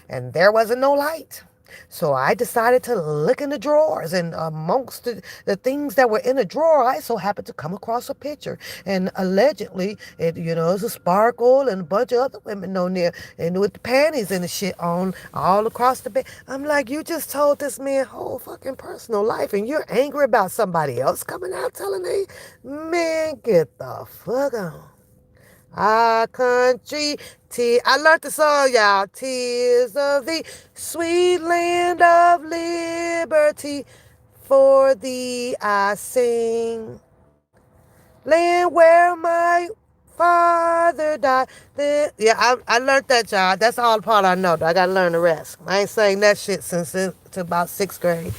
and there wasn't no light. So I decided to look in the drawers, and amongst the things that were in the drawer, I so happened to come across a picture. And allegedly, it was a sparkle and a bunch of other women on there, and with the panties and the shit on all across the bed. I'm like, you just told this man whole fucking personal life, and you're angry about somebody else coming out telling me, man, get the fuck on. Our country, I learned the song, y'all. Tears of the sweet land of liberty. For thee I sing. Land where my father died. Yeah, I learned that, y'all. That's all the part I know. I got to learn the rest. I ain't sang that shit since to about 6th grade.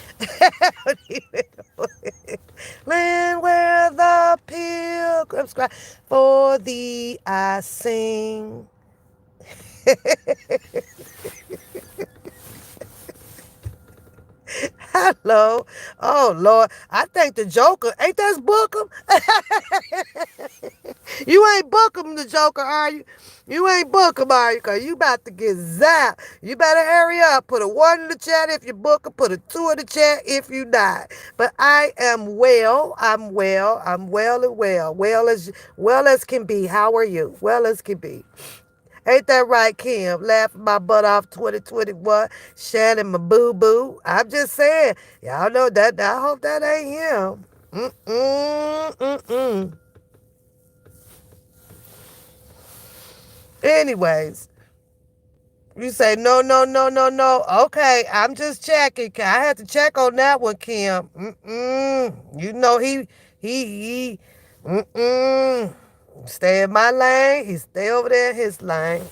Land where the pilgrims cry, for thee I sing. Hello. Oh, Lord. I think the Joker, ain't that Bookham? You ain't Bookham, the Joker, are you? You ain't Bookham, are you? Because you about to get zapped. You better hurry up. Put a 1 in the chat if you Bookham. Put a 2 in the chat if you die. But I am well. I'm well. I'm well and well. Well as can be. How are you? Well as can be. Ain't that right, Kim? Laughing my butt off 2021, Shannon my boo-boo. I'm just saying, y'all know that. I hope that ain't him. Mm-mm. Anyways, You say, no, no, no, no, no. Okay, I'm just checking. I had to check on that one, Kim. You know he, mm-mm. Stay in my lane. He stay over there in his lane.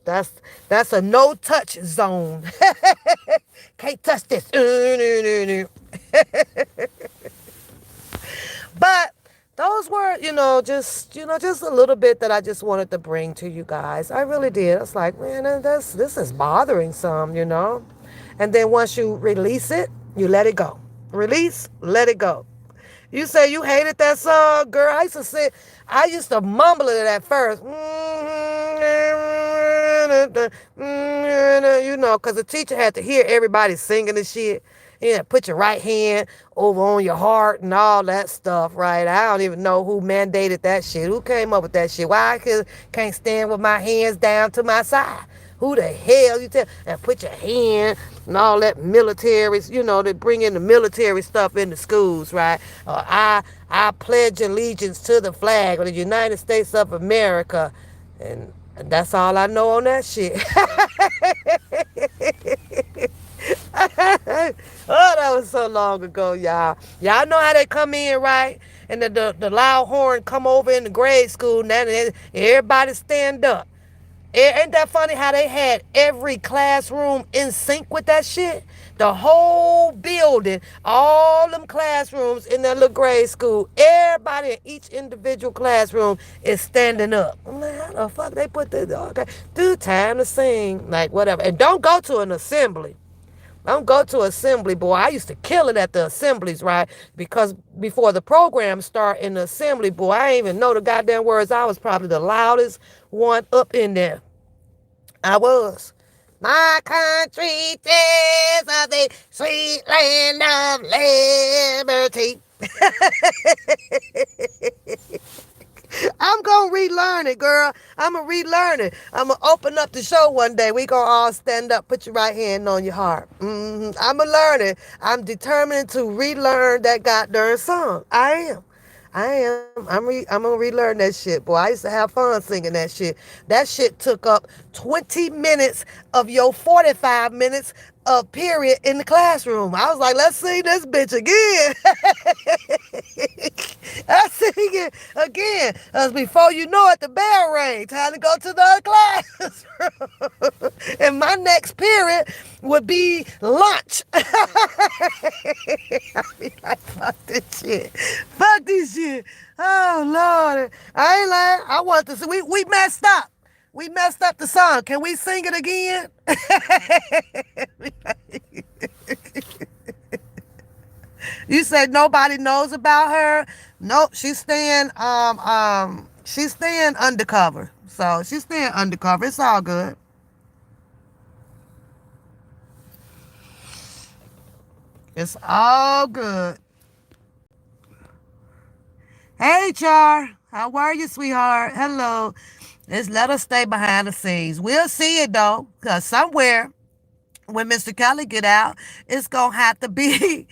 That's a no-touch zone. Can't touch this. But those were, just a little bit that I just wanted to bring to you guys. I really did. I was like, man, this is bothering some. And then once you release it, you let it go. Release, let it go. You say you hated that song, girl. I used to mumble it at first. Because the teacher had to hear everybody singing the shit. Yeah, put your right hand over on your heart and all that stuff, right? I don't even know who mandated that shit. Who came up with that shit? Why I can't stand with my hands down to my side? Who the hell you tell? And put your hand and all that military, they bring in the military stuff in the schools, right? I pledge allegiance to the flag of the United States of America. And that's all I know on that shit. Oh, that was so long ago, y'all. Y'all know how they come in, right? And the loud horn come over in the grade school, and everybody stand up. Ain't that funny how they had every classroom in sync with that shit? The whole building, all them classrooms in that little grade school, everybody in each individual classroom is standing up. I'm like, how the fuck they put this? Okay, do time to sing, like whatever. And don't go to an assembly. Don't go to assembly, boy. I used to kill it at the assemblies, right? Because before the program start in the assembly, boy, I ain't even know the goddamn words. I was probably the loudest one up in there. I was. My country is of the sweet land of liberty. I'm going to relearn it, girl. I'm going to relearn it. I'm going to open up the show one day. We going to all stand up, put your right hand on your heart. I'm going to learn it. I'm determined to relearn that goddamn song. I am. I'm going to relearn that shit, boy. I used to have fun singing that shit. That shit took up 20 minutes of your 45 minutes of period in the classroom. I was like, let's sing this bitch again. I sing it again. As before you know it, the bell rang. Time to go to the other classroom. And my next period would be lunch. I'd be like, fuck this shit. Fuck this shit. Oh, Lord. I ain't lying. I want to see. We messed up. We messed up the song. Can we sing it again? You said nobody knows about her. Nope, she's staying undercover. So she's staying undercover. It's all good. It's all good. Hey, Char. How are you, sweetheart? Hello. Let's let us stay behind the scenes. We'll see it, though, because somewhere when Mr. Kelly get out, it's gonna have to be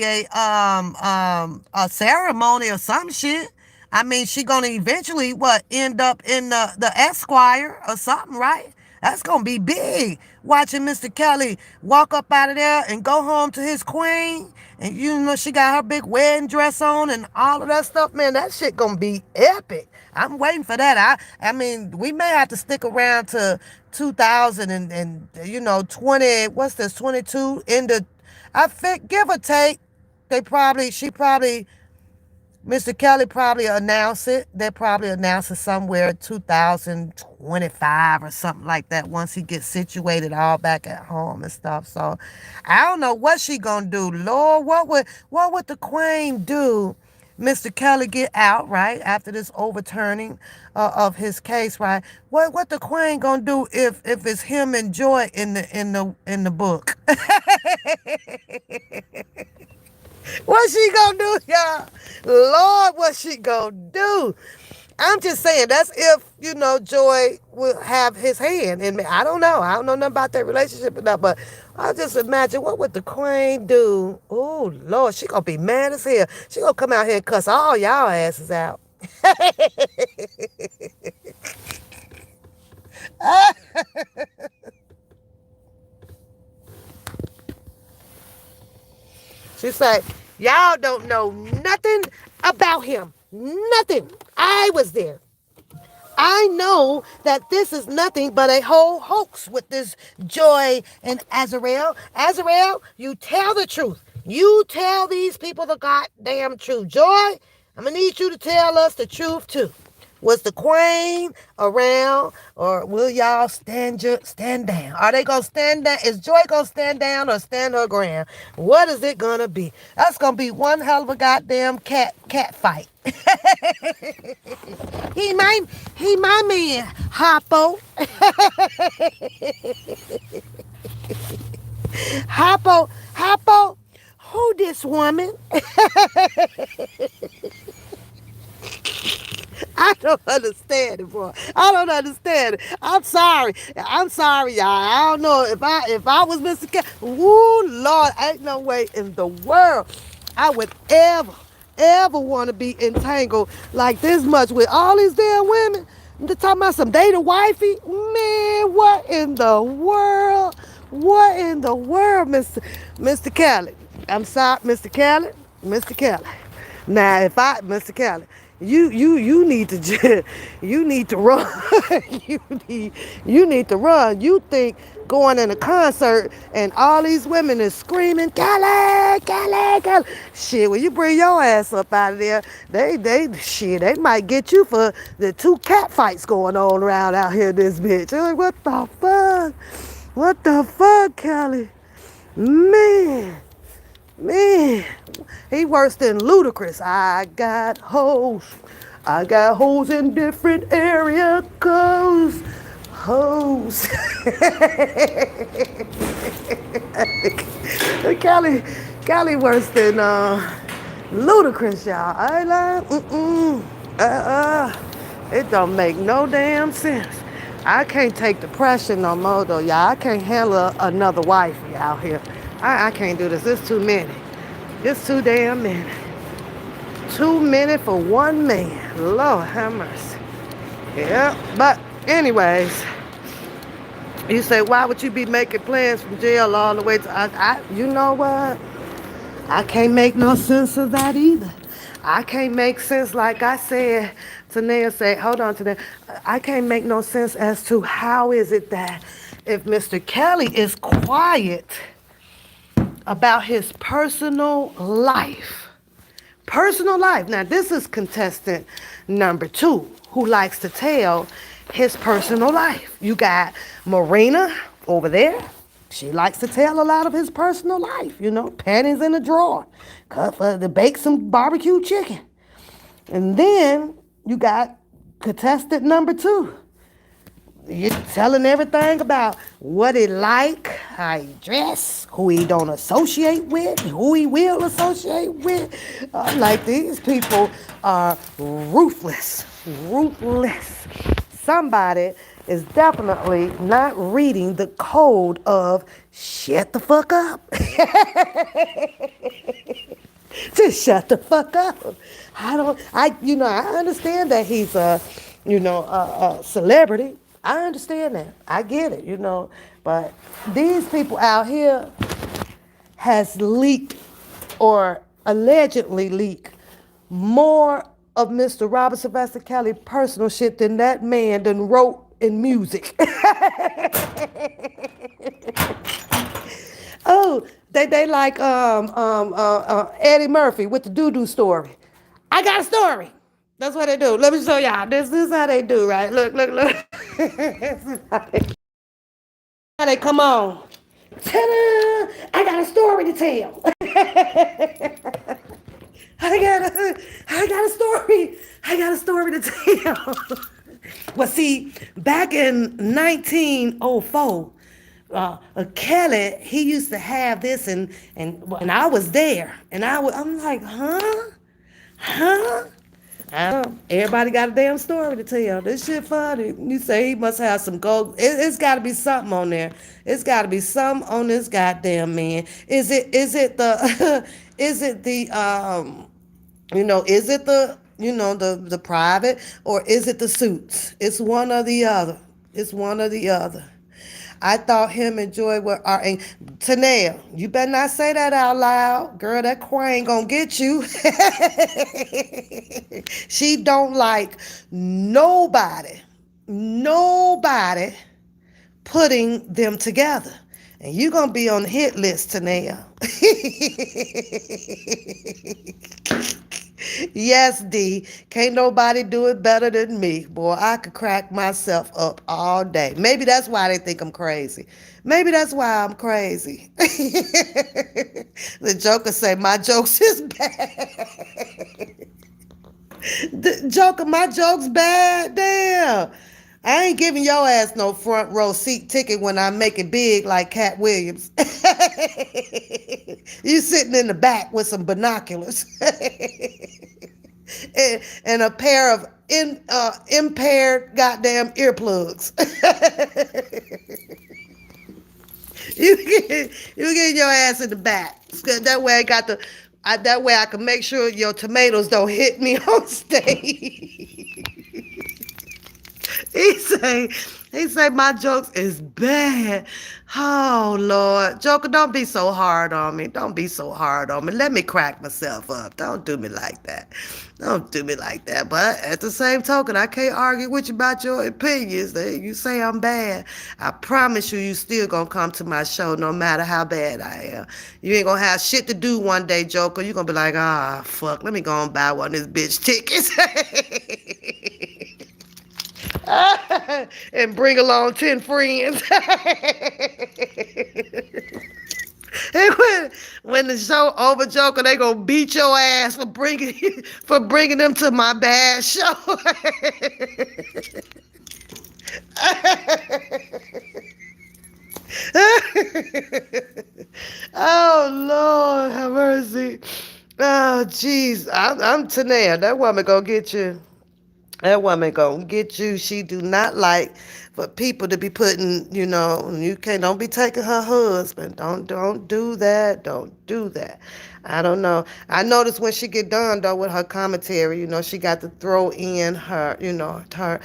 a ceremony or some shit. I mean, she gonna eventually end up in the Esquire or something, right? That's gonna be big. Watching Mr. Kelly walk up out of there and go home to his queen. And she got her big wedding dress on and all of that stuff. Man, that shit gonna be epic. I'm waiting for that. I mean, we may have to stick around to 2000 and 20, what's this, 22 I think, give or take, Mr. Kelly probably announced it. They probably announce it somewhere 2025 or something like that once he gets situated all back at home and stuff. So I don't know what she gonna do. Lord, what would the queen do? Mr. Kelly get out, right, after this overturning of his case, right? What the queen gonna do if it's him and Joy in the book? What she gonna do, y'all? Lord, what she gonna do? I'm just saying, that's if, Joy will have his hand in me. I don't know. I don't know nothing about that relationship enough, but I just imagine what would the queen do? Oh, Lord, she gonna be mad as hell. She gonna come out here and cuss all y'all asses out. She said, y'all don't know nothing about him. Nothing. I was there. I know that this is nothing but a whole hoax with this Joy and Azrael. Azrael, you tell the truth. You tell these people the goddamn truth. Joy, I'm going to need you to tell us the truth too. Was the queen around, or will y'all stand down? Are they gonna stand down? Is Joy gonna stand down or stand her ground? What is it gonna be? That's gonna be one hell of a goddamn cat fight. he my he my man, Hoppo. Hoppo. Who this woman? I don't understand it, boy. I don't understand it. I'm sorry. I'm sorry, y'all. I don't know if I was Mr. Cat. Woo, Lord, ain't no way in the world I would ever want to be entangled like this much with all these damn women. They're talking about some data wifey. Man, what in the world? What in the world, Mr. Khaled? I'm sorry, Mr. Khaled. Mr. Khaled. Now, if I, Mr. Khaled, you need to you need to run. you need to run. You think going in a concert and all these women is screaming, Kelly, Kelly, Kelly. Shit, when you bring your ass up out of there, they might get you for the two cat fights going on around out here, this bitch. They're like, what the fuck? What the fuck, Kelly? Man, he worse than Ludacris. I got hoes. I got hoes in different area codes. Hoes. Cali worse than Ludacris, y'all. I ain't lying. It don't make no damn sense. I can't take the pressure no more, though, y'all. I can't handle another wifey out here. I can't do this. It's too many. It's too damn many. Too many for one man. Lord have mercy. Yeah, but anyways, you say, why would you be making plans from jail all the way to... you know what? I can't make no sense of that either. I can't make sense, like I said, Tanea said, hold on, Tanea. I can't make no sense as to how is it that if Mr. Kelly is quiet about his personal life. Personal life. Now, this is contestant number 2 who likes to tell his personal life. You got Marina over there. She likes to tell a lot of his personal life. You know, panties in a drawer. Cut for to bake some barbecue chicken. And then you got contestant number 2. You're telling everything about what he like, how he dress, who he don't associate with, who he will associate with. Like these people are ruthless. Ruthless. Somebody is definitely not reading the code of shut the fuck up. Just shut the fuck up. I understand that he's a celebrity. I understand that. I get it, But these people out here has leaked or allegedly leaked more of Mr. Robert Sylvester Kelly personal shit than that man done wrote in music. Oh, they like Eddie Murphy with the doo-doo story. I got a story. That's what they do. Let me show y'all. This is how they do, right? Look. This is how they come on. Ta-da! I got a story to tell. I got a story. I got a story to tell. Well, see, back in 1904, Kelly, he used to have this, and I was there, and I'm like, huh? Everybody got a damn story to tell. This shit funny. You say he must have some gold. It's got to be something on there. It's got to be something on this goddamn man. Is it the is it the is it the the private, or is it the suits? It's one or the other. It's one or the other. I thought him and Joy were arguing. Tanea, you better not say that out loud. Girl, that Queen gonna get you. She don't like nobody putting them together. And you gonna be on the hit list, Tanea. Yes, D. Can't nobody do it better than me. Boy, I could crack myself up all day. Maybe that's why they think I'm crazy. Maybe that's why I'm crazy. The Joker say my jokes is bad. The Joker, my jokes bad. Damn. I ain't giving your ass no front row seat ticket when I make it big like Cat Williams. You sitting in the back with some binoculars and a pair of impaired goddamn earplugs. You get your ass in the back. That way that way I can make sure your tomatoes don't hit me on stage. He say, he say my jokes is bad. Oh Lord, Joker, don't be so hard on me. Don't be so hard on me. Let me crack myself up. Don't do me like that. Don't do me like that. But at the same token, I can't argue with you about your opinions. You say I'm bad. I promise you, you still gonna come to my show no matter how bad I am. You ain't gonna have shit to do one day, Joker. You gonna be like, ah, fuck. Let me go and buy one of this bitch tickets. And bring along 10 friends. And when the show over, Joker, they gonna beat your ass for bringing them to my bad show. Oh Lord, have mercy. Oh jeez, I'm Tanea. That woman gonna get you. That woman gonna get you. She do not like for people to be putting, don't be taking her husband. Don't do that. Don't do that. I don't know. I noticed when she get done though with her commentary, she got to throw in her, her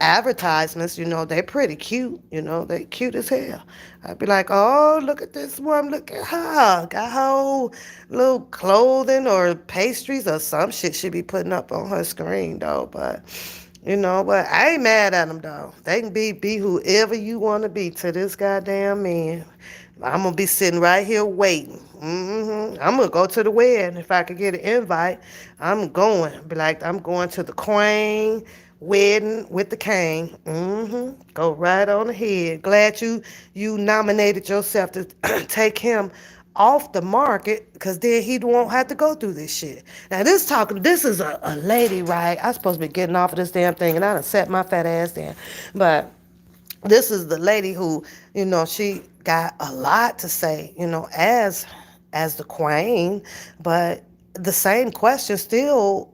advertisements, they're pretty cute, they cute as hell. I'd be like, oh, look at this one, look at her. Got her old little clothing or pastries or some shit she be putting up on her screen though, but but I ain't mad at them though. They can be whoever you want to be to this goddamn man. I'm gonna be sitting right here waiting. I'm gonna go to the wedding if I could get an invite. I'm going. Be like, I'm going to the Queen wedding with the king. Go right on ahead. Glad you nominated yourself to take him off the market, because then he won't have to go through this shit. Now this is a lady, right? I'm supposed to be getting off of this damn thing, and I done set my fat ass down. But this is the lady who, she got a lot to say, as the queen, but the same question still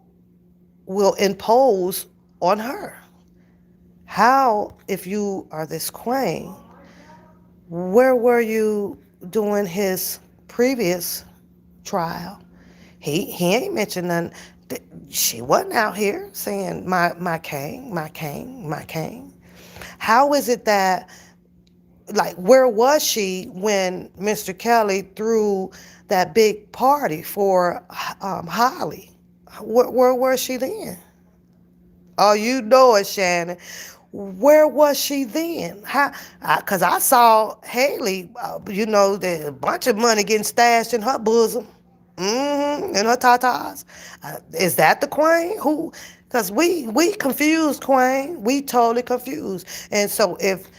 will impose on her. How, if you are this queen, where were you during his previous trial? He ain't mentioned none. She wasn't out here saying my king, my king, my king. How is it that, like, where was she when Mr. Kelly threw that big party for Holly? Where was she then? Oh, you know it, Shannon. Where was she then? How? Because I saw Haley, a bunch of money getting stashed in her bosom, in her tatas. Is that the queen? Who? Because we confused, queen. We totally confused. And so if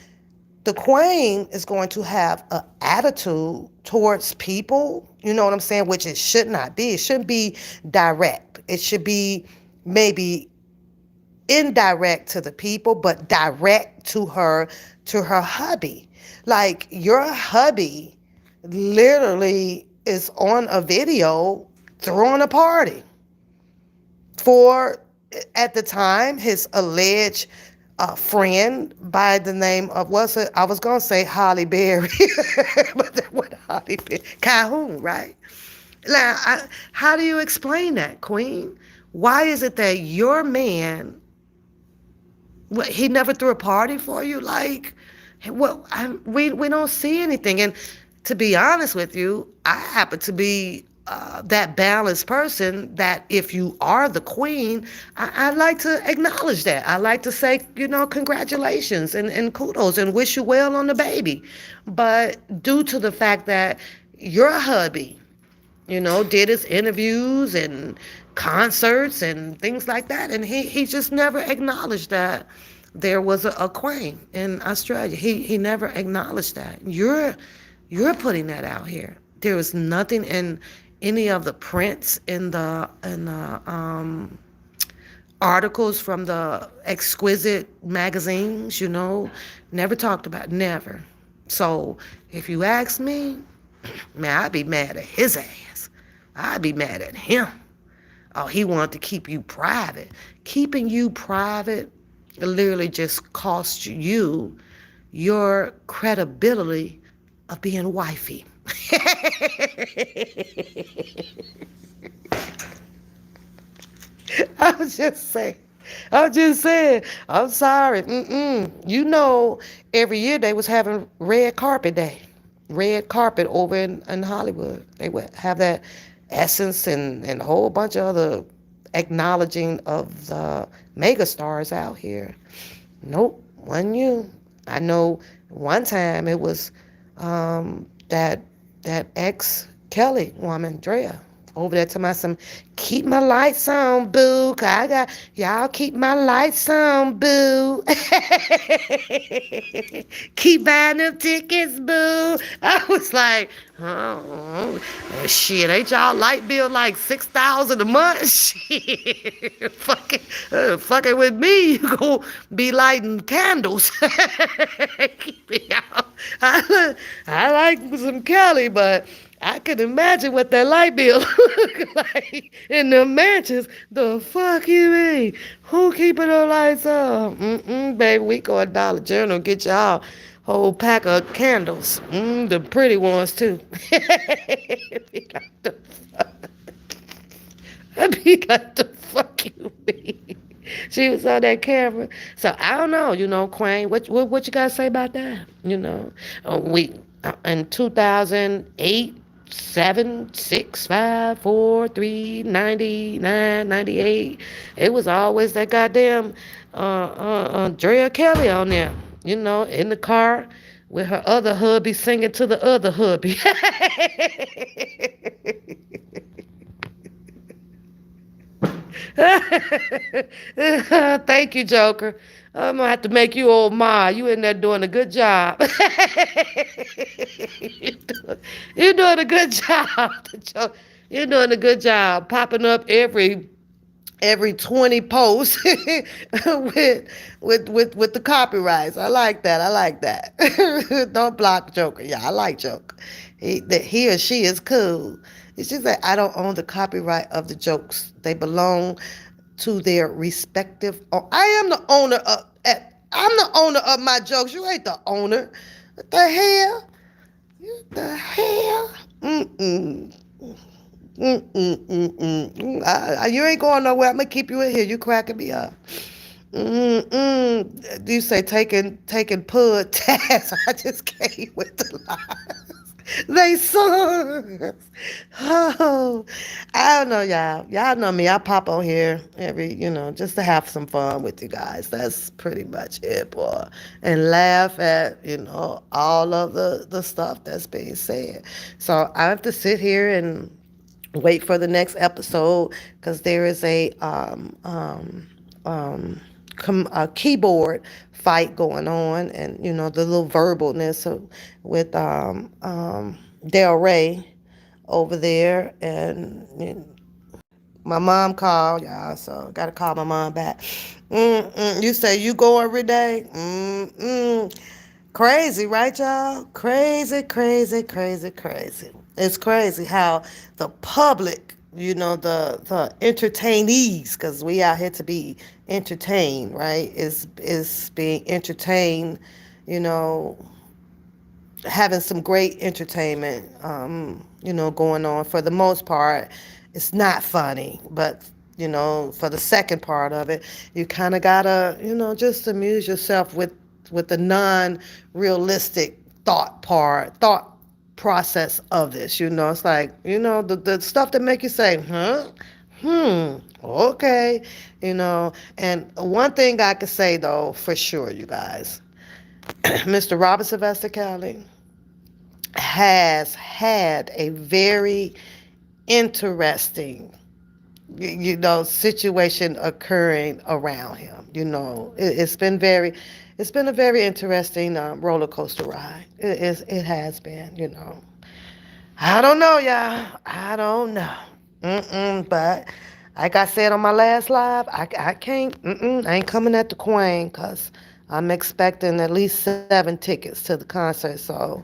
the queen is going to have an attitude towards people, you know what I'm saying, which it should not be. It shouldn't be direct. It should be maybe indirect to the people, but direct to her hubby. Like, your hubby literally is on a video throwing a party for, at the time, his alleged friend by the name of, I was going to say Holly Berry, but that was Holly Berry. Calhoun, right? Now, how do you explain that, queen? Why is it that your man What, he never threw a party for you? Like, well, we don't see anything. And to be honest with you, I happen to be that balanced person that if you are the queen, I like to acknowledge that. I like to say, congratulations and kudos and wish you well on the baby. But due to the fact that your hubby, did his interviews and concerts and things like that. And he just never acknowledged that there was a queen in Australia. He never acknowledged that. You're putting that out here. There was nothing in any of the prints in the articles from the exquisite magazines, never talked about, never. So if you ask me, man, I'd be mad at his ass. I'd be mad at him. Oh, he wanted to keep you private. Keeping you private literally just cost you your credibility of being wifey. I'm just saying. I'm just saying. I'm sorry. Every year they was having red carpet day. Red carpet over in Hollywood. They would have that Essence and a whole bunch of other acknowledging of the mega stars out here. Nope, wasn't you. I know one time it was that ex Kelly woman, Drea, over there to my some keep my lights on, boo. 'Cause I got y'all keep my lights on, boo. Keep buying them tickets, boo. I was like, oh, shit, ain't y'all light bill like 6,000 a month? Shit, fucking with me, you gonna be lighting candles. Keep me out. I like some Kelly, but I can imagine what that light bill look like in the mansions. The fuck you mean? Who keeping the lights on? Baby, we go to Dollar General, get y'all whole pack of candles. The pretty ones too. Be like the fuck. I'd be like the fuck you mean? She was on that camera. So I don't know, Queen. What you gotta say about that? We in 2008, 7, 6, 5, 4, 3, 99, 98. It was always that goddamn Drea Kelly on there, in the car with her other hubby singing to the other hubby. Thank you, Joker. I'm gonna have to make you old Ma. You in there doing a good job. You're doing a good job. You're doing a good job popping up every 20 posts with the copyrights. I like that. I like that. Don't block Joker. Yeah, I like Joker. He or she is cool. It's just that I don't own the copyright of the jokes. They belong to their respective. I am the owner of. I'm the owner of my jokes. You ain't the owner. What the hell? What the hell? You ain't going nowhere. I'm gonna keep you in here. You cracking me up. You say taking pud task. I just came with the lies. They sons. Oh, I don't know, y'all. Y'all know me. I pop on here just to have some fun with you guys. That's pretty much it, boy. And laugh at, all of the stuff that's being said. So I have to sit here and wait for the next episode because there is a keyboard fight going on, and the little verbalness with Del Rey over there, and my mom called, y'all, so gotta call my mom back. You say you go every day? Crazy, right, y'all? Crazy, crazy, crazy, crazy. It's crazy how the public, the entertainees, because we out here to be entertained, right? Is being entertained, having some great entertainment, going on. For the most part, it's not funny, but for the second part of it, you kind of gotta, just amuse yourself with the non-realistic thought process of this. It's like, the stuff that make you say, huh? Okay. And one thing I could say though, for sure, you guys, Mr. Robert Sylvester Kelly has had a very interesting situation occurring around him. It's been a very interesting roller coaster ride. It has been. I don't know, y'all. I don't know. But like I said on my last live, I can't. I ain't coming at the Queen because I'm expecting at least 7 tickets to the concert. So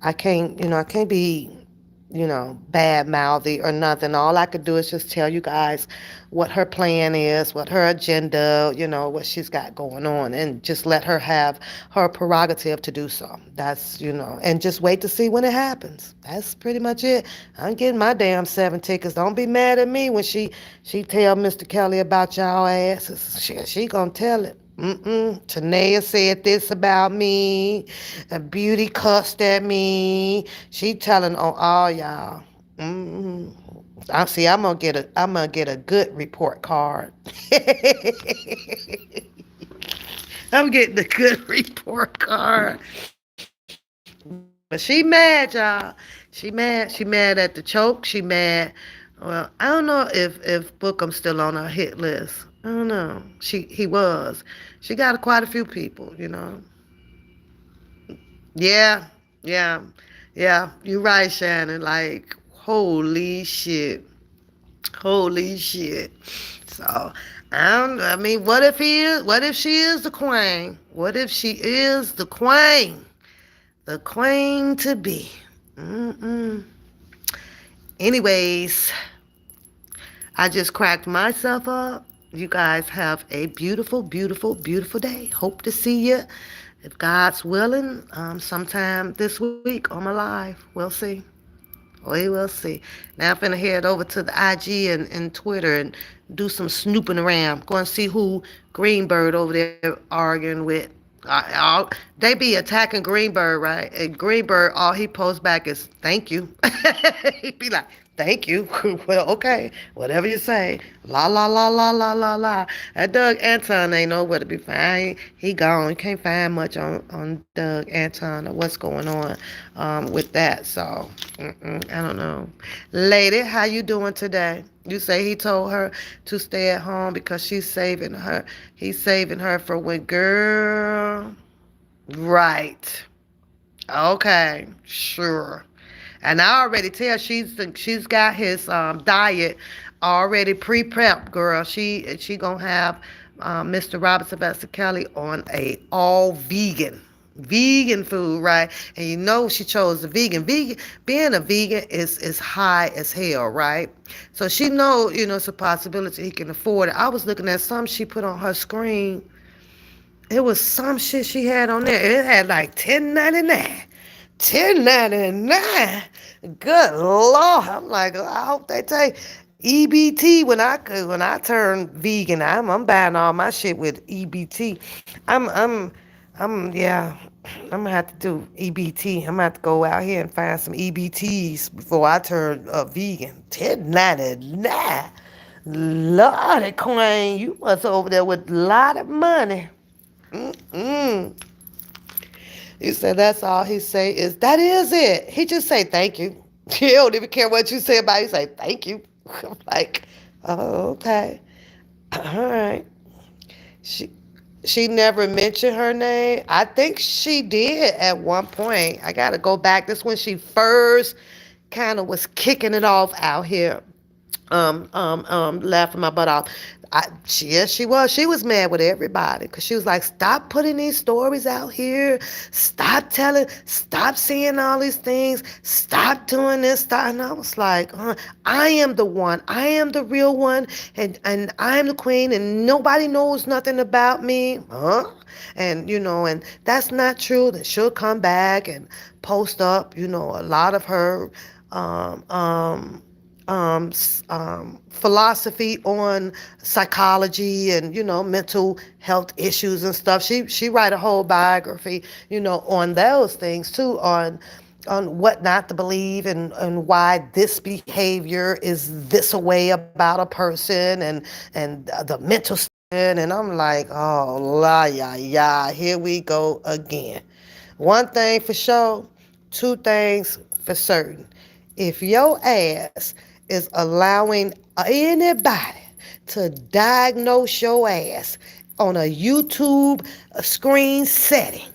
I can't be bad mouthy or nothing. All I could do is just tell you guys what her plan is, what her agenda, what she's got going on, and just let her have her prerogative to do so. That's, and just wait to see when it happens. That's pretty much it. I'm getting my damn 7 tickets. Don't be mad at me when she tell Mr. Kelly about y'all asses. She gonna tell it. Tanea said this about me. And Beauty cussed at me. She telling on all y'all. I see. I'm gonna get a good report card. I'm getting a good report card. But she mad, y'all. She mad. She mad at the choke. She mad. Well, I don't know if Bookham's still on her hit list. I don't know. He was. She got quite a few people. Yeah, yeah, yeah. You're right, Shannon. Like, holy shit. Holy shit. So I mean, what if she is the queen? What if she is the queen? The queen to be. Anyways, I just cracked myself up. You guys have a beautiful, beautiful, beautiful day. Hope to see you, if God's willing, sometime this week on my live. We'll see. We will see. Now I'm finna head over to the IG and Twitter and do some snooping around. Go and see who Greenberg over there arguing with. They be attacking Greenberg, right? And Greenberg, all he posts back is thank you. He be like, thank you. Well, okay, whatever you say. La la la la la la la. That Doug Anton ain't nowhere to be found. He gone. You can't find much on Doug Anton or what's going on with that. So I don't know. Lady, how you doing today? You say he told her to stay at home because she's saving her. He's saving her for when, girl. Right. Okay. Sure. And I already tell she's got his diet already pre-prepped, girl. She gonna have Mr. Robert Sylvester Kelly on a all vegan food, right? And she chose the vegan. Being a vegan is high as hell, right? So she it's a possibility he can afford it. I was looking at some she put on her screen. It was some shit she had on there. It had like $10.99. $10.99. Good Lord. I'm like, I hope they take EBT when I turn vegan. I'm buying all my shit with EBT. Yeah. I'm gonna have to do EBT. I'm gonna have to go out here and find some EBTs before I turn vegan. $10.99. Lordy Queen, you was over there with a lot of money. You said that's all he say is, that is it. He just say thank you. He don't even care what you say about it. He say thank you. I'm like, oh, okay. All right. She never mentioned her name. I think she did at one point. I got to go back. This when she first kind of was kicking it off out here. Laughing my butt off. She was mad with everybody because she was like, stop putting these stories out here, stop saying all these things, stop doing this, and I was like, I am the one, I am the real one, and I am the queen, and nobody knows nothing about me, and and that's not true. That she'll come back and post up, a lot of her philosophy on psychology and mental health issues and stuff. She write a whole biography on those things too, on what not to believe, and why this behavior is this way about a person, and the mental and I'm like, oh la ya, here we go again. One thing for sure, two things for certain. If your ass is allowing anybody to diagnose your ass on a YouTube screen setting,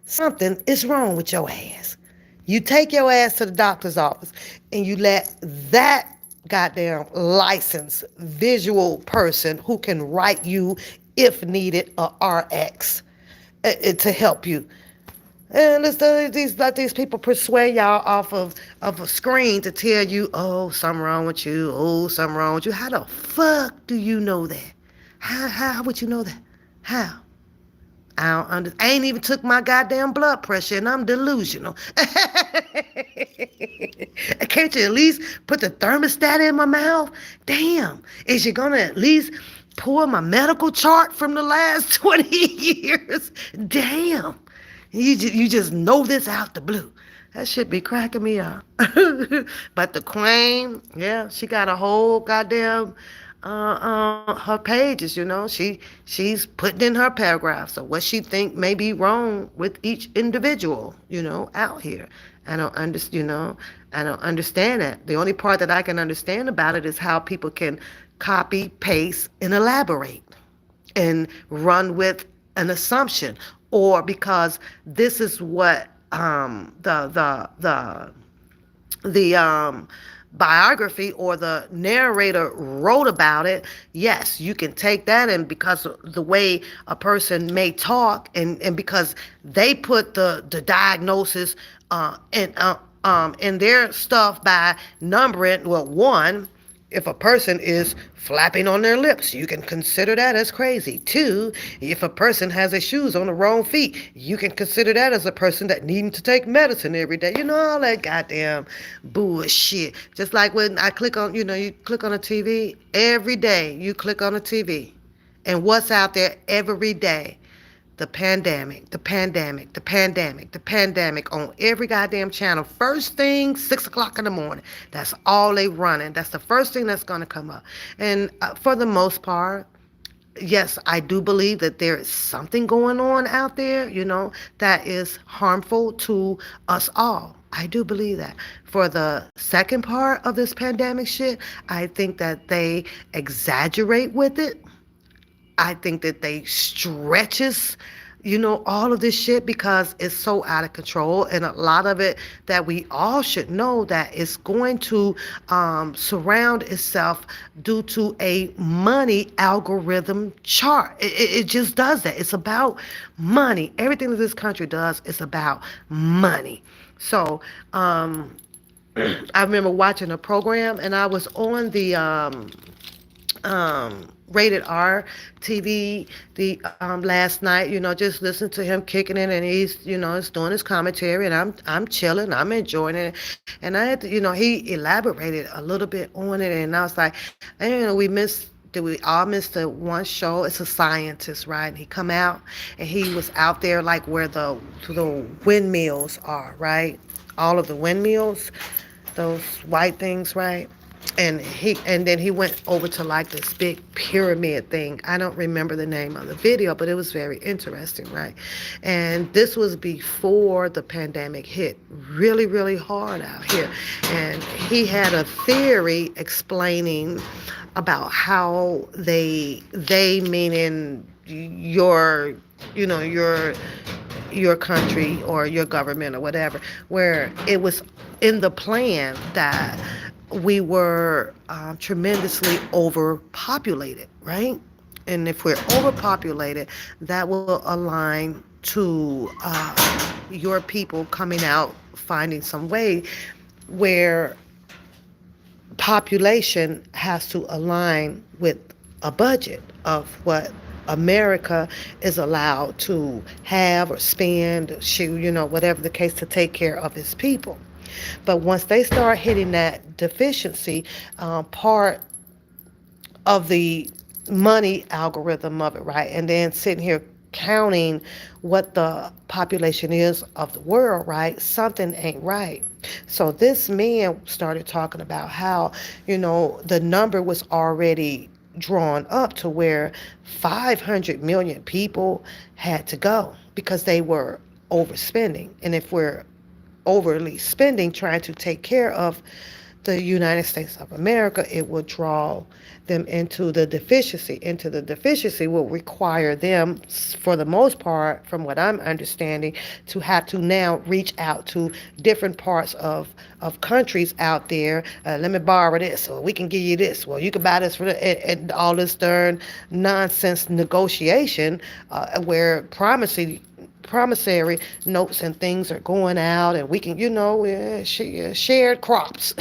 something is wrong with your ass. You take your ass to the doctor's office and you let that goddamn licensed visual person who can write you, if needed, a RX to help you. And let these people persuade y'all off of a screen to tell you, oh, something wrong with you. Oh, something wrong with you. How the fuck do you know that? How would you know that? How? I ain't even took my goddamn blood pressure and I'm delusional. Can't you at least put the thermostat in my mouth? Damn. Is you gonna at least pull my medical chart from the last 20 years? Damn. You just know this out the blue. That shit be cracking me up. But the queen, yeah, she got a whole goddamn her pages, she's putting in her paragraphs of what she think may be wrong with each individual, out here. I don't understand that. The only part that I can understand about it is how people can copy, paste, and elaborate and run with an assumption, or because this is what the biography or the narrator wrote about it. Yes, you can take that, and because of the way a person may talk, and because they put the diagnosis in their stuff by numbering, well, one, if a person is flapping on their lips, you can consider that as crazy. Two, if a person has their shoes on the wrong feet, you can consider that as a person that needing to take medicine every day. All that goddamn bullshit. Just like when I click on, you click on a TV every day. You click on a TV. And what's out there every day? The pandemic on every goddamn channel. First thing, 6 o'clock in the morning. That's all they running. That's the first thing that's going to come up. And for the most part, yes, I do believe that there is something going on out there, that is harmful to us all. I do believe that. For the second part of this pandemic shit, I think that they exaggerate with it. I think that they stretches, all of this shit because it's so out of control. And a lot of it that we all should know that it's going to surround itself due to a money algorithm chart. It just does that. It's about money. Everything that this country does is about money. So I remember watching a program, and I was on the rated R TV last night, just listening to him kicking it, and he's he's doing his commentary, and I'm chilling, I'm enjoying it. And I had to, he elaborated a little bit on it, and I was like, did we all miss the one show? It's a scientist, right? And he come out, and he was out there like where the windmills are, right? All of the windmills, those white things, right? And then he went over to like this big pyramid thing. I don't remember the name of the video, but it was very interesting, right? And this was before the pandemic hit really, really hard out here. And he had a theory explaining about how they meaning your country or your government or whatever, where it was in the plan that we were tremendously overpopulated, right? And if we're overpopulated, that will align to your people coming out, finding some way where population has to align with a budget of what America is allowed to have or spend, whatever the case, to take care of its people. But once they start hitting that deficiency part of the money algorithm of it, right? And then sitting here counting what the population is of the world, right? Something ain't right. So this man started talking about how, the number was already drawn up to where 500 million people had to go because they were overspending. And if we're overly spending trying to take care of the United States of America, it will draw them into the deficiency. Into the deficiency will require them, for the most part, from what I'm understanding, to have to now reach out to different parts of countries out there. Let me borrow this, or we can give you this. Well, you can buy this for and all this darn nonsense negotiation where promissory notes and things are going out, and we can, shared crops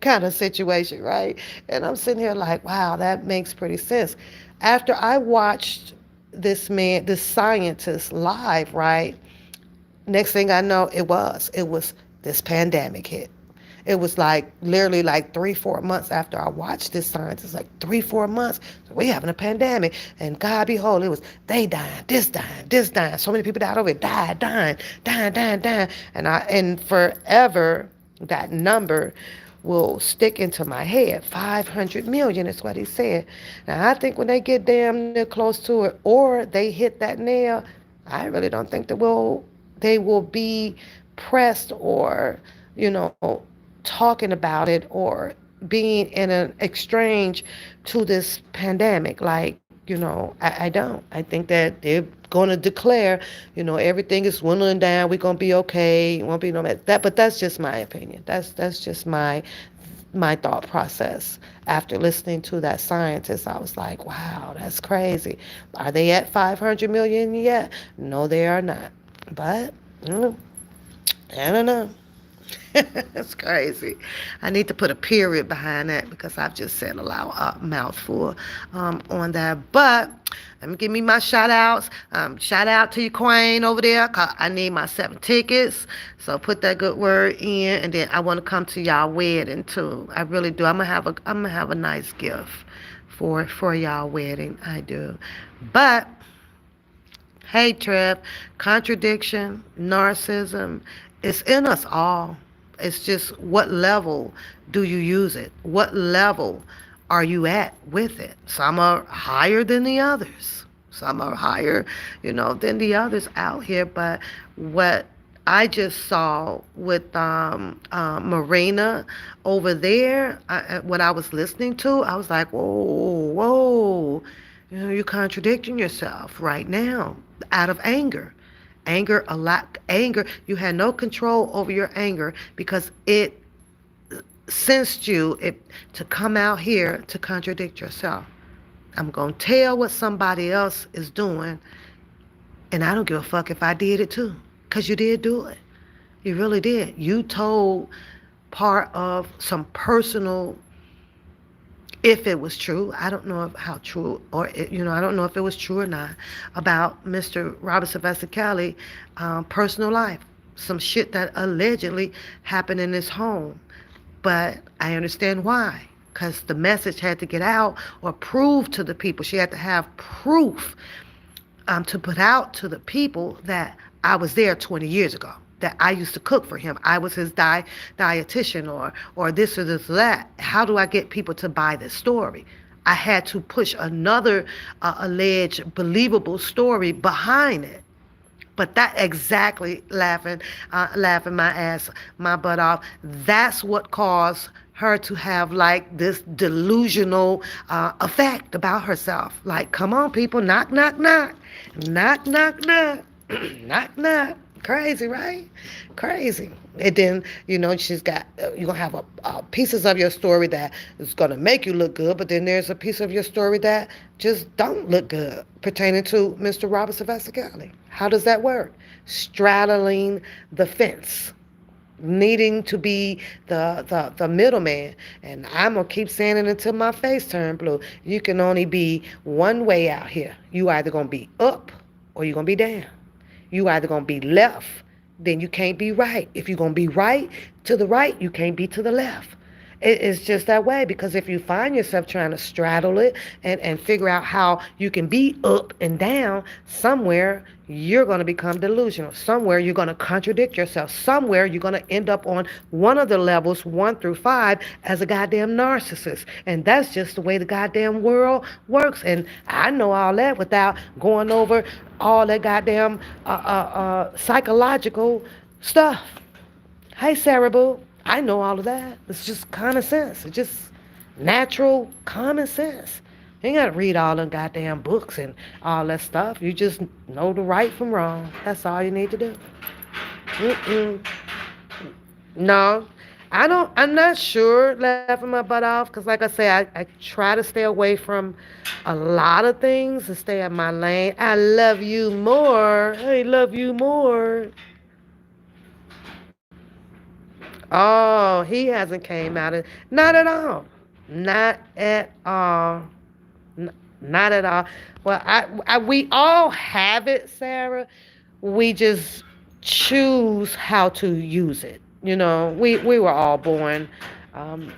kind of situation, right? And I'm sitting here like, wow, that makes pretty sense. After I watched this scientist live, right? Next thing I know, it was this pandemic hit. It was like literally like 3-4 months after I watched this scientist, like 3-4 months, we having a pandemic. And God behold, it was they dying, this dying. So many people died over it, dying. And forever that number will stick into my head. 500 million is what he said. Now I think when they get damn near close to it, or they hit that nail, I really don't think they will be pressed or, talking about it or being in an exchange to this pandemic. Like, I don't. I think that they're going to declare, everything is dwindling down. We're going to be okay. It won't be no that. But that's just my opinion. That's just my thought process. After listening to that scientist, I was like, wow, that's crazy. Are they at 500 million yet? No, they are not. But, I don't know. It's crazy. I need to put a period behind that because I've just said a mouthful on that. But let me give me my shout outs. Shout out to your queen over there. I need my 7 tickets. So put that good word in, and then I want to come to y'all wedding too. I really do. I'm gonna have a nice gift for y'all wedding. I do. But hatred, contradiction, narcissism, it's in us all. It's just what level do you use it? What level are you at with it? Some are higher than the others. Some are higher, than the others out here. But what I just saw with Marina over there, what I was listening to, I was like, whoa, you're contradicting yourself right now out of anger. Anger, you had no control over your anger because it sensed you to come out here to contradict yourself. I'm going to tell what somebody else is doing, and I don't give a fuck if I did it too, because you did do it. You really did. You told part of some personal, if it was true, I don't know how true, or, I don't know if it was true or not, about Mr. Robert Sylvester Kelly, personal life. Some shit that allegedly happened in his home. But I understand why. Because the message had to get out or prove to the people. She had to have proof to put out to the people that I was there 20 years ago, that I used to cook for him. I was his dietitian or this or this or that. How do I get people to buy this story? I had to push another alleged believable story behind it. But that exactly, laughing my butt off, that's what caused her to have like this delusional effect about herself. Like, come on, people, knock, knock, knock. Knock, knock, knock. Knock, knock. Crazy, right? Crazy. And then, she's got, you're going to have pieces of your story that is going to make you look good, but then there's a piece of your story that just don't look good pertaining to Mr. Robert Sylvester Kelly. How does that work? Straddling the fence, needing to be the middleman. And I'm going to keep saying it until my face turns blue. You can only be one way out here. You either going to be up or you're going to be down. You either going to be left then you can't be right. If you're going to be right to the right, you can't be to the left. It's just that way, because if you find yourself trying to straddle it and figure out how you can be up and down, somewhere you're going to become delusional. Somewhere you're going to contradict yourself. Somewhere you're going to end up on one of the levels, 1 through 5, as a goddamn narcissist. And that's just the way the goddamn world works. And I know all that without going over all that goddamn psychological stuff. Hey, Sarah Boo, I know all of that. It's just common sense. It's just natural common sense. You ain't got to read all them goddamn books and all that stuff. You just know the right from wrong. That's all you need to do. Mm-mm. No, I don't. I'm not sure laughing my butt off, because like I say, I try to stay away from a lot of things and stay in my lane. I love you more. I love you more. Oh, he hasn't came out of, not at all. Not at all. Not at all. Well, we all have it, Sarah. We just choose how to use it. You know, we were all born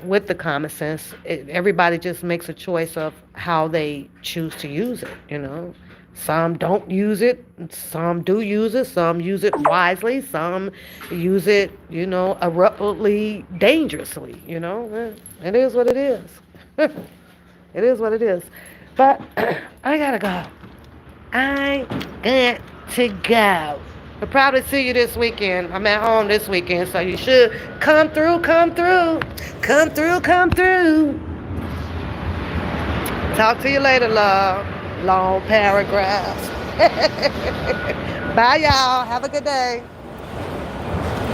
with the common sense. Everybody just makes a choice of how they choose to use it, you know. Some don't use it. Some do use it. Some use it wisely. Some use it, you know, abruptly, dangerously, you know. It is what it is. It is what it is. But I gotta go. I got to go. I'll probably see you this weekend. I'm at home this weekend, so you should come through, come through. Come through, come through. Talk to you later, love. Long paragraphs. Bye, y'all. Have a good day.